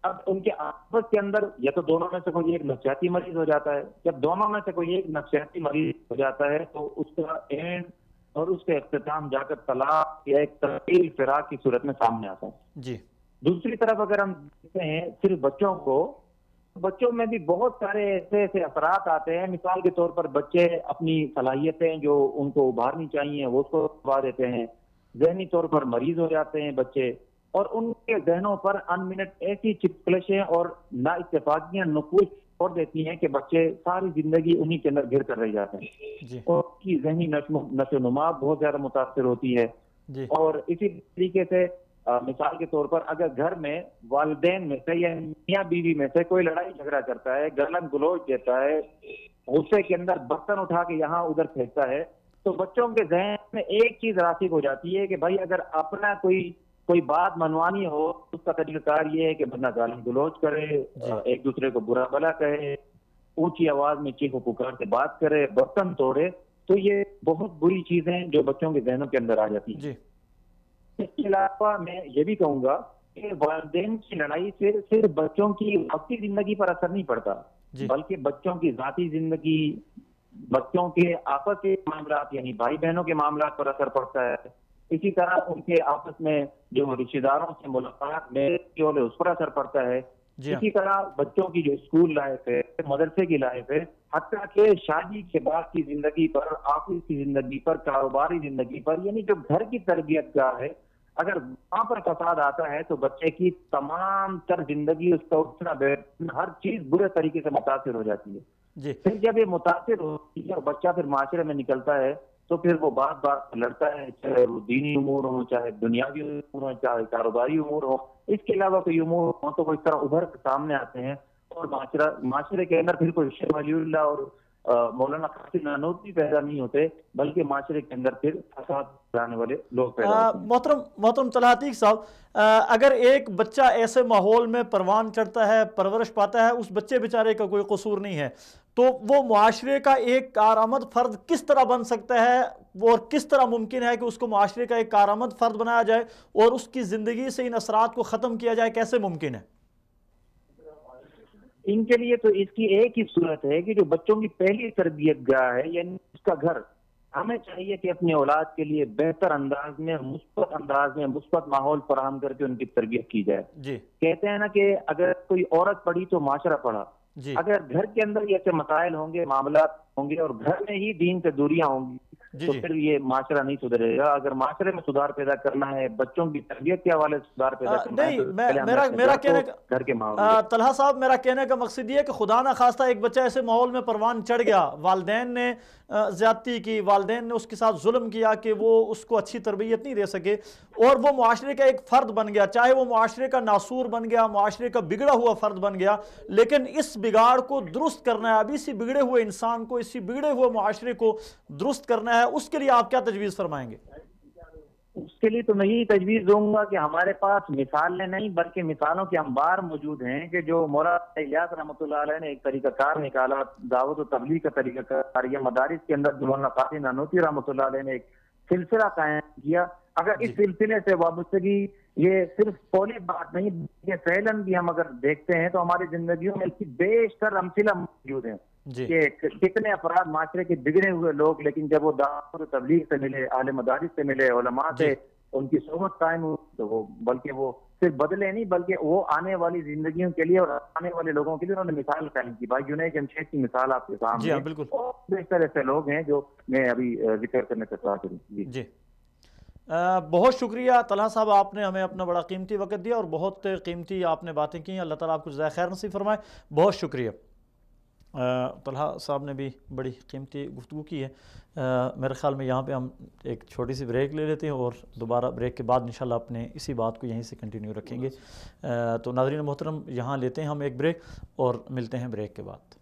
اب ان کے آپس کے اندر یا تو دونوں میں سے کوئی ایک نفسیاتی مریض ہو جاتا ہے۔ جب دونوں میں سے کوئی ایک نفسیاتی مریض ہو جاتا ہے تو اس کا اینڈ اور اس کا اختتام جا کر طلاق یا ایک طویل فراق کی صورت میں سامنے آتا ہے۔ جی، دوسری طرف اگر ہم دیکھتے ہیں صرف بچوں میں بھی بہت سارے ایسے اثرات آتے ہیں۔ مثال کے طور پر بچے اپنی صلاحیتیں جو ان کو ابھارنی چاہیے وہ اس کو ابھار دیتے ہیں، ذہنی طور پر مریض ہو جاتے ہیں بچے، اور ان کے ذہنوں پر ان منٹ ایسی چپکلشیں اور نا اتفاقیاں نقوش چھوڑ دیتی ہیں کہ بچے ساری زندگی انہی کے اندر گر کر رہ جاتے ہیں، اور ان کی ذہنی نشو و نما بہت زیادہ متاثر ہوتی ہے۔ اور اسی طریقے سے مثال کے طور پر اگر گھر میں والدین میں سے یا میاں بیوی میں سے کوئی لڑائی جھگڑا کرتا ہے، گالاں گلوچ دیتا ہے، غصے کے اندر برتن اٹھا کے یہاں ادھر پھینکتا ہے، تو بچوں کے ذہن میں ایک چیز راسخ ہو جاتی ہے کہ بھائی اگر اپنا کوئی بات منوانی ہو، اس کا طریقہ کار یہ ہے کہ بندہ گالاں گلوچ کرے، ایک دوسرے کو برا بھلا کہے، اونچی آواز میں چیخ و پکار سے بات کرے، برتن توڑے، تو یہ بہت بری چیزیں جو بچوں کے ذہنوں کے اندر آ جاتی ہیں۔ اس کے علاوہ میں یہ بھی کہوں گا کہ والدین کی لڑائی سے صرف بچوں کی وقتی زندگی پر اثر نہیں پڑتا، بلکہ بچوں کی ذاتی زندگی، بچوں کے آپس کے معاملات یعنی بھائی بہنوں کے معاملات پر اثر پڑتا ہے۔ اسی طرح ان کے آپس میں جو رشتہ داروں سے ملاقات میں اس پر اثر پڑتا ہے۔ اسی طرح بچوں کی جو اسکول لائف ہے، مدرسے کی لائف ہے، حتیٰ کہ شادی کے بعد کی زندگی پر، آفس کی زندگی پر، کاروباری زندگی پر، یعنی جو گھر کی تربیت گاہ ہے، اگر وہاں پر فساد آتا ہے تو بچے کی تمام تر زندگی، اس کا اٹھنا بیٹھنا، ہر چیز برے طریقے سے متاثر ہو جاتی ہے۔ پھر جب یہ متاثر ہوتی ہے اور بچہ پھر معاشرے میں نکلتا ہے تو پھر وہ بات لڑتا ہے، چاہے وہ دینی امور ہوں، چاہے دنیاوی امور ہوں، چاہے کاروباری امور ہوں، اس کے علاوہ کوئی امور ہوں تو وہ اس طرح ابھر کے سامنے آتے ہیں، اور معاشرے کے اندر پھر کوئی شیخ ولی اللہ اور مولانا قاسم نانوتوی پیدا نہیں ہوتے، بلکہ معاشرے کے اندر پھر فساد لانے والے لوگ پیدا ہوتے ہیں۔ محترم طلحہ عتیق صاحب، اگر ایک بچہ ایسے ماحول میں پروان چڑھتا ہے، پرورش پاتا ہے، اس بچے بیچارے کا کوئی قصور نہیں ہے، تو وہ معاشرے کا ایک کارآمد فرد کس طرح بن سکتا ہے، اور کس طرح ممکن ہے کہ اس کو معاشرے کا ایک کارآمد فرد بنایا جائے اور اس کی زندگی سے ان اثرات کو ختم کیا جائے، کیسے ممکن ہے؟ ان کے لیے تو اس کی ایک ہی صورت ہے کہ جو بچوں کی پہلی تربیت گاہ ہے یعنی اس کا گھر، ہمیں چاہیے کہ اپنی اولاد کے لیے بہتر انداز میں، مثبت ماحول فراہم کر کے ان کی تربیت کی جائے۔ کہتے ہیں نا کہ اگر کوئی عورت پڑھی تو معاشرہ پڑھا۔ اگر گھر کے اندر ایسے مسائل ہوں گے، معاملات ہوں گے، اور گھر میں ہی دین سے دوریاں ہوں گی تو پھر یہ معاشرہ نہیں سدھرے گا۔ اگر معاشرے میں سدھار پیدا کرنا ہے، بچوں کی تربیت کے حوالے سے سدھار پیدا کرنا ہے، گھر کے ماحول۔ طلحہ صاحب، میرا کہنے کا مقصد یہ ہے کہ خدا نہ خواستہ ایک بچہ ایسے ماحول میں پروان چڑھ گیا، والدین نے زیادتی کی، والدین نے اس کے ساتھ ظلم کیا کہ وہ اس کو اچھی تربیت نہیں دے سکے، اور وہ معاشرے کا ایک فرد بن گیا، چاہے وہ معاشرے کا ناسور بن گیا، معاشرے کا بگڑا ہوا فرد بن گیا، لیکن اس بگاڑ کو درست کرنا ہے، ابھی اسی بگڑے ہوئے انسان کو، اسی بگڑے ہوئے معاشرے کو درست کرنا ہے، اس کے لیے آپ کیا تجویز فرمائیں گے؟ اس کے لیے تو میں یہی تجویز دوں گا کہ ہمارے پاس مثالیں نہیں بلکہ مثالوں کے انبار موجود ہیں کہ جو مولانا الیاس رحمۃ اللہ علیہ نے ایک طریقہ کار نکالا، دعوت و تبلیغ کا طریقہ کار، یا مدارس کے اندر مولانا قاسم نانوتوی رحمۃ اللہ علیہ نے ایک سلسلہ قائم کیا۔ اگر اس سلسلے سے وابستگی یہ صرف قولی بات نہیں، یہ فعلاً بھی ہم اگر دیکھتے ہیں تو ہماری زندگیوں میں اس کی بیشتر امثلہ موجود ہیں کہ کتنے افراد معاشرے کے بگڑے ہوئے لوگ، لیکن جب وہ دعوت و تبلیغ سے ملے، اہل مدارس سے ملے، علماء سے ان کی صحبت قائم ہوئی، تو وہ بلکہ وہ صرف بدلے نہیں بلکہ وہ آنے والی زندگیوں کے لیے اور آنے والے لوگوں کے لیے انہوں نے مثال قائم کی۔ بھائی جنید جمشید کی مثال آپ کے سامنے، اور بہتر ایسے لوگ ہیں جو میں ابھی ذکر کرنے سے چاہتا ہوں۔ جی بہت شکریہ طلحہ صاحب، آپ نے ہمیں اپنا بڑا قیمتی وقت دیا اور بہت قیمتی آپ نے باتیں کی، اللہ تعالیٰ آپ کو جزائے خیر نصیب فرمائے، بہت شکریہ۔ طلحہ صاحب نے بھی بڑی قیمتی گفتگو کی ہے۔ میرے خیال میں یہاں پہ ہم ایک چھوٹی سی بریک لے لیتے ہیں اور دوبارہ بریک کے بعد انشاءاللہ اپنے اسی بات کو یہیں سے کنٹینیو رکھیں گے۔ تو ناظرین محترم، یہاں لیتے ہیں ہم ایک بریک اور ملتے ہیں بریک کے بعد۔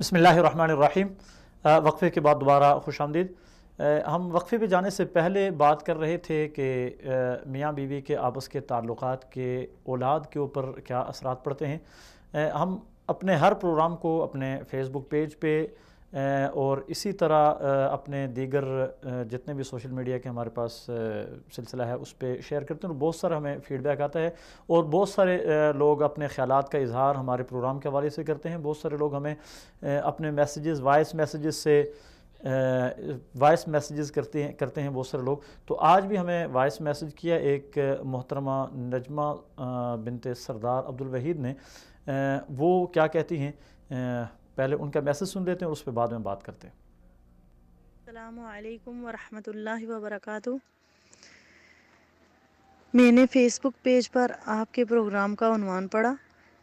بسم اللہ الرحمن الرحیم۔ وقفے کے بعد دوبارہ خوش آمدید۔ ہم وقفے پہ جانے سے پہلے بات کر رہے تھے کہ میاں بیوی کے آپس کے تعلقات کے اولاد کے اوپر کیا اثرات پڑتے ہیں۔ ہم اپنے ہر پروگرام کو اپنے فیس بک پیج پہ اور اسی طرح اپنے دیگر جتنے بھی سوشل میڈیا کے ہمارے پاس سلسلہ ہے اس پہ شیئر کرتے ہیں، اور بہت سارا ہمیں فیڈ بیک آتا ہے، اور بہت سارے لوگ اپنے خیالات کا اظہار ہمارے پروگرام کے حوالے سے کرتے ہیں۔ بہت سارے لوگ ہمیں اپنے میسیجز، وائس میسیجز کرتے ہیں بہت سارے لوگ۔ تو آج بھی ہمیں وائس میسیج کیا ایک محترمہ نجمہ بنت سردار عبدالوحید نے۔ وہ کیا کہتی ہیں پہلے ان کا میسج سن لیتے ہیں اور اس پہ بعد میں بات کرتے ہیں۔ السلام علیکم ورحمۃ اللہ وبرکاتہ۔ میں نے فیس بک پیج پر آپ کے پروگرام کا عنوان پڑھا،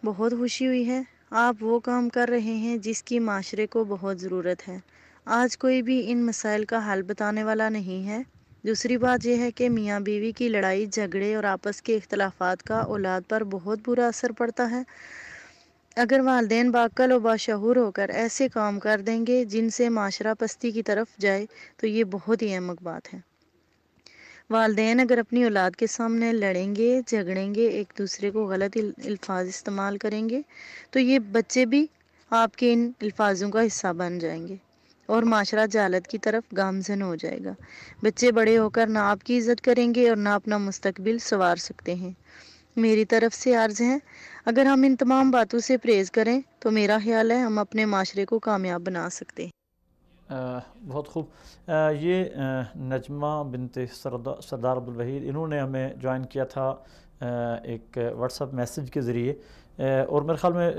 بہت خوشی ہوئی ہے۔ آپ وہ کام کر رہے ہیں جس کی معاشرے کو بہت ضرورت ہے۔ آج کوئی بھی ان مسائل کا حل بتانے والا نہیں ہے۔ دوسری بات یہ ہے کہ میاں بیوی کی لڑائی جھگڑے اور آپس کے اختلافات کا اولاد پر بہت برا اثر پڑتا ہے۔ اگر والدین باعقل و باشعور ہو کر ایسے کام کر دیں گے جن سے معاشرہ پستی کی طرف جائے تو یہ بہت ہی اہم بات ہے۔ والدین اگر اپنی اولاد کے سامنے لڑیں گے، جھگڑیں گے، ایک دوسرے کو غلط الفاظ استعمال کریں گے تو یہ بچے بھی آپ کے ان الفاظوں کا حصہ بن جائیں گے اور معاشرہ جہالت کی طرف گامزن ہو جائے گا۔ بچے بڑے ہو کر نہ آپ کی عزت کریں گے اور نہ اپنا مستقبل سنوار سکتے ہیں۔ میری طرف سے عرض ہے، اگر ہم ان تمام باتوں سے پرہیز کریں تو میرا خیال ہے ہم اپنے معاشرے کو کامیاب بنا سکتے ہیں۔ بہت خوب۔ یہ نجمہ بنت سردار عبدالوحید، انہوں نے ہمیں جوائن کیا تھا ایک واٹس ایپ میسیج کے ذریعے، اور میرے خیال میں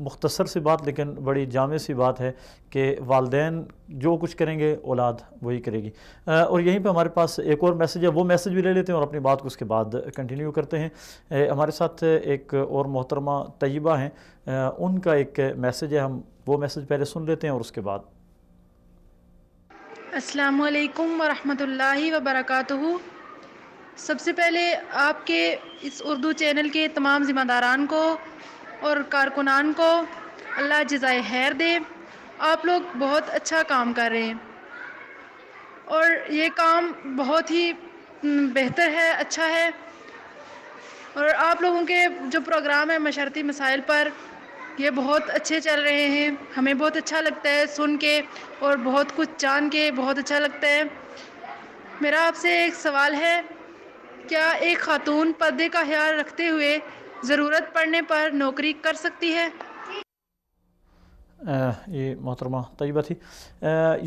مختصر سی بات لیکن بڑی جامع سی بات ہے کہ والدین جو کچھ کریں گے اولاد وہی کرے گی۔ اور یہیں پہ ہمارے پاس ایک اور میسیج ہے، وہ میسیج بھی لے لیتے ہیں اور اپنی بات کو اس کے بعد کنٹینیو کرتے ہیں۔ ہمارے ساتھ ایک اور محترمہ طیبہ ہیں، ان کا ایک میسیج ہے، ہم وہ میسیج پہلے سن لیتے ہیں اور اس کے بعد۔ السلام علیکم ورحمۃ اللہ وبرکاتہ۔ سب سے پہلے آپ کے اس اردو چینل کے تمام ذمہ داران کو اور کارکنان کو اللہ جزائے خیر دے۔ آپ لوگ بہت اچھا کام کر رہے ہیں اور یہ کام بہت ہی بہتر ہے، اچھا ہے، اور آپ لوگوں کے جو پروگرام ہے معاشرتی مسائل پر، یہ بہت اچھے چل رہے ہیں۔ ہمیں بہت اچھا لگتا ہے سن کے اور بہت کچھ جان کے بہت اچھا لگتا ہے۔ میرا آپ سے ایک سوال ہے، کیا ایک خاتون پردے کا خیال رکھتے ہوئے ضرورت پڑنے پر نوکری کر سکتی ہے؟ یہ محترمہ طیبہ تھی۔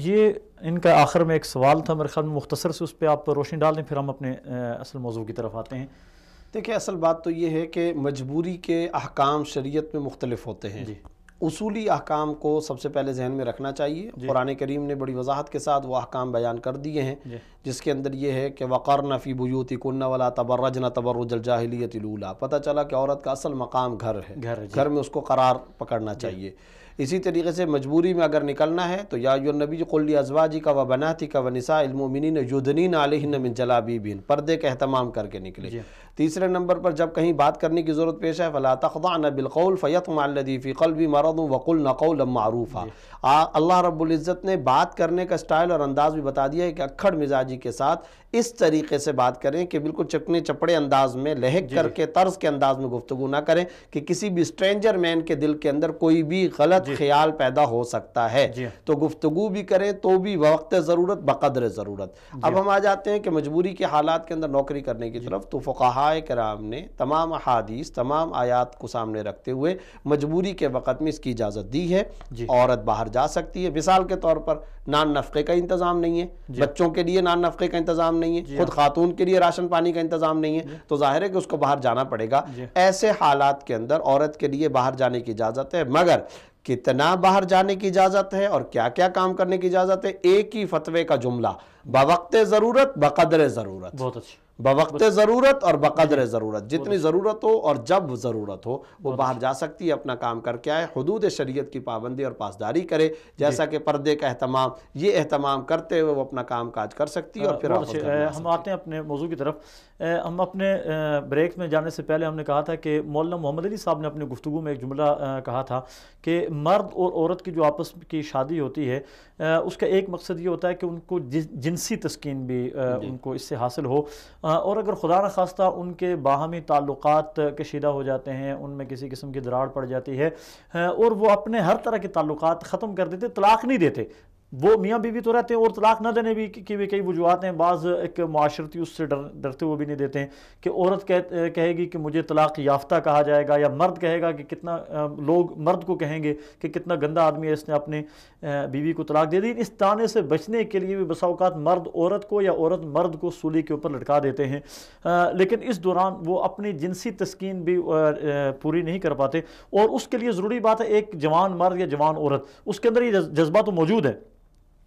یہ ان کا آخر میں ایک سوال تھا، میرے خیال میں مختصر سے اس پہ آپ روشنی ڈال دیں، پھر ہم اپنے اصل موضوع کی طرف آتے ہیں۔ دیکھیں، اصل بات تو یہ ہے کہ مجبوری کے احکام شریعت میں مختلف ہوتے ہیں۔ اصولی احکام کو سب سے پہلے ذہن میں رکھنا چاہیے۔ قرآن کریم نے بڑی وضاحت کے ساتھ وہ احکام بیان کر دیے ہیں، جس کے اندر یہ ہے کہ وَقَرْنَ فِي بُيُوتِكُنَّ وَلَا تَبَرَّجْنَ تَبَرُّجَ الْجَاهِلِيَّةِ الْأُولَىٰ۔ پتہ چلا کہ عورت کا اصل مقام گھر ہے، گھر میں اس کو قرار پکڑنا چاہیے۔ اسی طریقے سے مجبوری میں اگر نکلنا ہے تو یا ایھا النبی قل لأزواجک وبناتک ونساء المؤمنین یدنین علیہن من جلابیبہن، پردے کا اہتمام کر کے نکلے۔ تیسرے نمبر پر جب کہیں بات کرنے کی ضرورت پیش ہے فلا تخضعن بالقول فیطمع الذی فی قلبہ مرض وقلن قولا معروفا۔ اللہ رب العزت نے بات کرنے کا سٹائل اور انداز بھی بتا دیا ہے کہ اکھڑ مزاجی کے ساتھ اس طریقے سے بات کریں کہ بالکل چکنے چپڑے انداز میں، لہک کر کے، طرز کے انداز میں گفتگو نہ کریں کہ کسی بھی اسٹرینجر مین کے دل کے اندر کوئی بھی غلط خیال پیدا ہو سکتا ہے۔ تو گفتگو بھی کریں تو بھی وقت ضرورت بقدر ضرورت۔ اب ہم آ جاتے ہیں کہ مجبوری کے حالات کے اندر نوکری کرنے کی طرف، تو فقہاء کرام نے تمام احادیث، تمام آیات کو سامنے رکھتے ہوئے مجبوری کے وقت میں اس کی اجازت دی ہے۔ عورت باہر جا سکتی ہے، مثال کے طور پر نان نفقے کا انتظام نہیں ہے، بچوں کے لیے نان نفقے کا انتظام نہیں ہے، خود خاتون کے لیے راشن پانی کا انتظام نہیں ہے، تو ظاہر ہے کہ اس کو باہر جانا پڑے گا۔ ایسے حالات کے اندر عورت کے لیے باہر جانے کی اجازت ہے، مگر کتنا باہر جانے کی اجازت ہے اور کیا کیا کام کرنے کی اجازت ہے، ایک ہی فتوے کا جملہ، بوقت ضرورت بقدر ضرورت۔ بہت اچھی، بوقت ضرورت اور بقدر ضرورت، جتنی ضرورت ہو اور جب ضرورت ہو وہ باہر جا سکتی ہے، اپنا کام کر کے آئے، حدود شریعت کی پابندی اور پاسداری کرے، جیسا کہ پردے کا اہتمام، یہ اہتمام کرتے ہوئے وہ اپنا کام کاج کر سکتی ہے۔ اور پھر ہم آتے ہیں اپنے موضوع کی طرف۔ ہم اپنے بریک میں جانے سے پہلے ہم نے کہا تھا کہ مولانا محمد علی صاحب نے اپنی گفتگو میں ایک جملہ کہا تھا کہ مرد اور عورت کی جو آپس کی شادی ہوتی ہے اس کا ایک مقصد یہ ہوتا ہے کہ ان کو جنسی تسکین بھی ان کو اس سے حاصل ہو، اور اگر خدا نخواستہ ان کے باہمی تعلقات کشیدہ ہو جاتے ہیں، ان میں کسی قسم کی دراڑ پڑ جاتی ہے اور وہ اپنے ہر طرح کے تعلقات ختم کر دیتے، طلاق نہیں دیتے، وہ میاں بیوی تو رہتے ہیں اور طلاق نہ دینے بھی کی بھی کئی وجوہات ہیں. بعض ایک معاشرتی اس سے ڈرتے ہوئے بھی نہیں دیتے ہیں کہ عورت کہے گی کہ مجھے طلاق یافتہ کہا جائے گا، یا مرد کہے گا کہ کتنا لوگ مرد کو کہیں گے کہ کتنا گندا آدمی ہے، اس نے اپنے بیوی کو طلاق دے دی. اس طعنے سے بچنے کے لیے بھی بسا اوقات مرد عورت کو یا عورت مرد کو سولی کے اوپر لٹکا دیتے ہیں، لیکن اس دوران وہ اپنی جنسی تسکین بھی پوری نہیں کر پاتے. اور اس کے لیے ضروری بات ہے ایک جوان مرد یا جوان عورت، اس کے اندر یہ جذبہ تو موجود ہے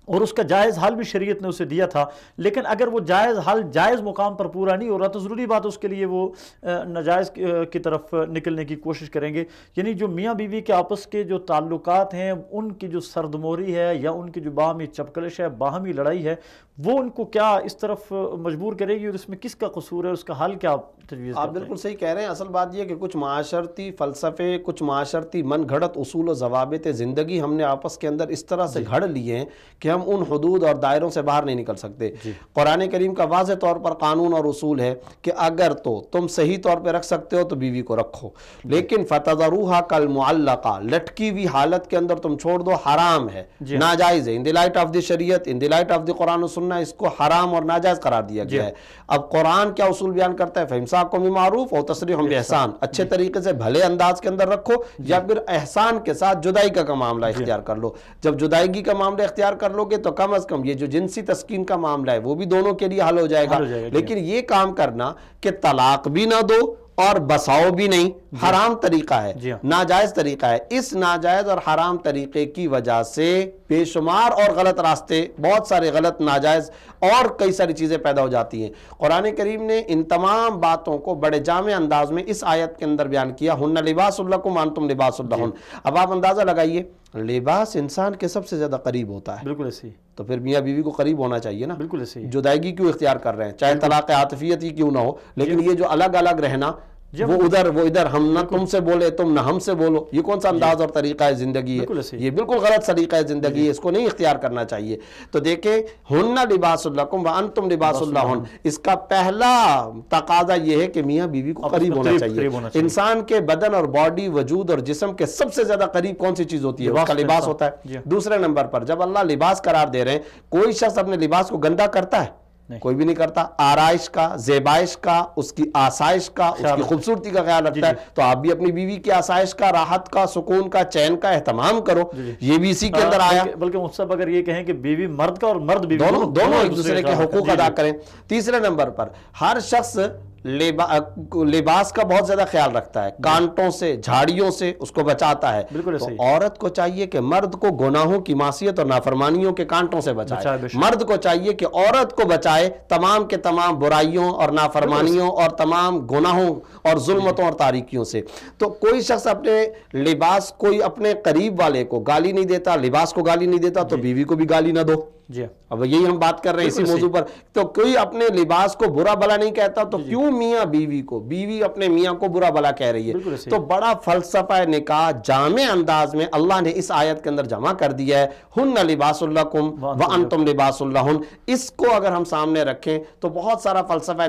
اور اس کا جائز حل بھی شریعت نے اسے دیا تھا، لیکن اگر وہ جائز حل جائز مقام پر پورا نہیں ہو رہا تو ضروری بات ہے اس کے لیے وہ ناجائز کی طرف نکلنے کی کوشش کریں گے. یعنی جو میاں بیوی کے آپس کے جو تعلقات ہیں، ان کی جو سردموری ہے یا ان کی جو باہمی چپکلش ہے، باہمی لڑائی ہے، وہ ان کو کیا اس طرف مجبور کرے گی اور اس میں کس کا قصور ہے، اس کا حل کیا تجویز کرتے ہیں؟ آپ بالکل صحیح کہہ رہے ہیں. اصل بات یہ کہ کچھ معاشرتی فلسفے، کچھ معاشرتی من گھڑت اصول و ضوابط زندگی ہم نے آپس کے اندر اس طرح سے گھڑ لیے ہیں کہ ہم ان حدود اور دائروں سے باہر نہیں نکل سکتے. قرآن کریم کا واضح طور پر قانون اور اصول ہے کہ اگر تو تم صحیح طور پہ رکھ سکتے ہو تو بیوی کو رکھو، لیکن فَتَذَرُوهَا كَالْمُعَلَّقَةِ لٹکی ہوئی حالت کے اندر تم چھوڑ دو، حرام ہے، ناجائز ہے. ان دی لائٹ آف دی شریعت، ان دی لائٹ آف دی قرآن و سنہ، اس کو حرام اور ناجائز قرار دیا گیا ہے. اب قرآن کیا اصول بیان کرتا ہے؟ فَإِمْسَاكُم بِمَعْرُوفٍ اور تسریح بِإِحْسَان، اچھے طریقے سے بھلے انداز کے اندر رکھو، یا پھر احسان کے ساتھ جدائی کا معاملہ اختیار کر لو. جب جدائیگی کا معاملہ اختیار کر لو گے تو کم از کم یہ جو جنسی تسکین کا معاملہ ہے وہ بھی دونوں کے لیے حل ہو جائے گا. لیکن یہ کام کرنا کہ طلاق بھی نہ دو اور بساؤ بھی نہیں، حرام طریقہ ہے، ناجائز طریقہ ہے. اس ناجائز اور حرام طریقے کی وجہ سے بے شمار اور غلط راستے، بہت سارے غلط ناجائز اور کئی ساری چیزیں پیدا ہو جاتی ہیں. قرآن کریم نے ان تمام باتوں کو بڑے جامع انداز میں اس آیت کے اندر بیان کیا، ہن لباس لکم وانتم لباس لہن. اب آپ اندازہ لگائیے، لباس انسان کے سب سے زیادہ قریب ہوتا ہے، بالکل ایسی، تو پھر میاں بیوی کو قریب ہونا چاہیے نا. بالکل ایسی جدائیگی کیوں اختیار کر رہے ہیں؟ چاہے طلاق عاطفیت ہی کیوں نہ ہو، لیکن یہ جو الگ الگ رہنا، وہ ادھر، ہم نہ تم سے بولے، تم نہ ہم سے بولو، یہ کون سا انداز اور طریقہ ہے زندگی ہے؟ یہ بالکل غلط طریقہ ہے زندگی ہے، اس کو نہیں اختیار کرنا چاہیے. تو دیکھیں، ہن لباس لکم وانتم لباس لہن، اس کا پہلا تقاضا یہ ہے کہ میاں بیوی کو قریب ہونا چاہیے. انسان کے بدن اور باڈی، وجود اور جسم کے سب سے زیادہ قریب کون سی چیز ہوتی ہے؟ اس کا لباس ہوتا ہے. دوسرے نمبر پر جب اللہ لباس قرار دے رہے ہیں، کوئی شخص اپنے لباس کو گندا کرتا ہے؟ کوئی بھی نہیں کرتا. آرائش کا، زیبائش کا، اس کی آسائش کا، اس کی خوبصورتی کا خیال رکھتا ہے. تو آپ بھی اپنی بیوی کی آسائش کا، راحت کا، سکون کا، چین کا اہتمام کرو. یہ بھی اسی کے اندر آیا. بلکہ مصطفیٰ اگر یہ کہیں کہ بیوی مرد کا اور مرد بیوی، دونوں ایک دوسرے کے حقوق ادا کریں. تیسرے نمبر پر ہر شخص لباس کا بہت زیادہ خیال رکھتا ہے، کانٹوں سے، جھاڑیوں سے اس کو بچاتا ہے. تو عورت کو چاہیے کہ مرد کو گناہوں کی معصیت اور نافرمانیوں کے کانٹوں سے بچائے. مرد کو چاہیے کہ عورت کو بچائے تمام کے تمام برائیوں اور نافرمانیوں اور تمام گناہوں اور ظلمتوں اور تاریکیوں سے. تو کوئی شخص اپنے لباس، کوئی اپنے قریب والے کو گالی نہیں دیتا، لباس کو گالی نہیں دیتا، تو بیوی کو بھی گالی نہ دو. اب یہی ہم بات کر رہے ہیں اسی موضوع پر. تو کوئی اپنے لباس کو برا بلا نہیں کہتا، تو کیوں میاں بیوی کو، بیوی اپنے میاں کو برا بلا کہہ رہی ہے؟ تو بڑا فلسفہ نکاح جامع انداز میں اللہ نے اس آیت کے اندر جمع کر دیا ہے، ہن لباس لکم وانتم لباس لہن. اس کو اگر ہم سامنے رکھیں تو بہت سارا فلسفہ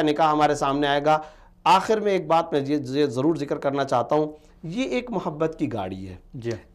نکاح ہمارے سامنے آئے گا. آخر میں ایک بات میں یہ ضرور ذکر کرنا چاہتا ہوں، یہ ایک محبت کی گاڑی ہے.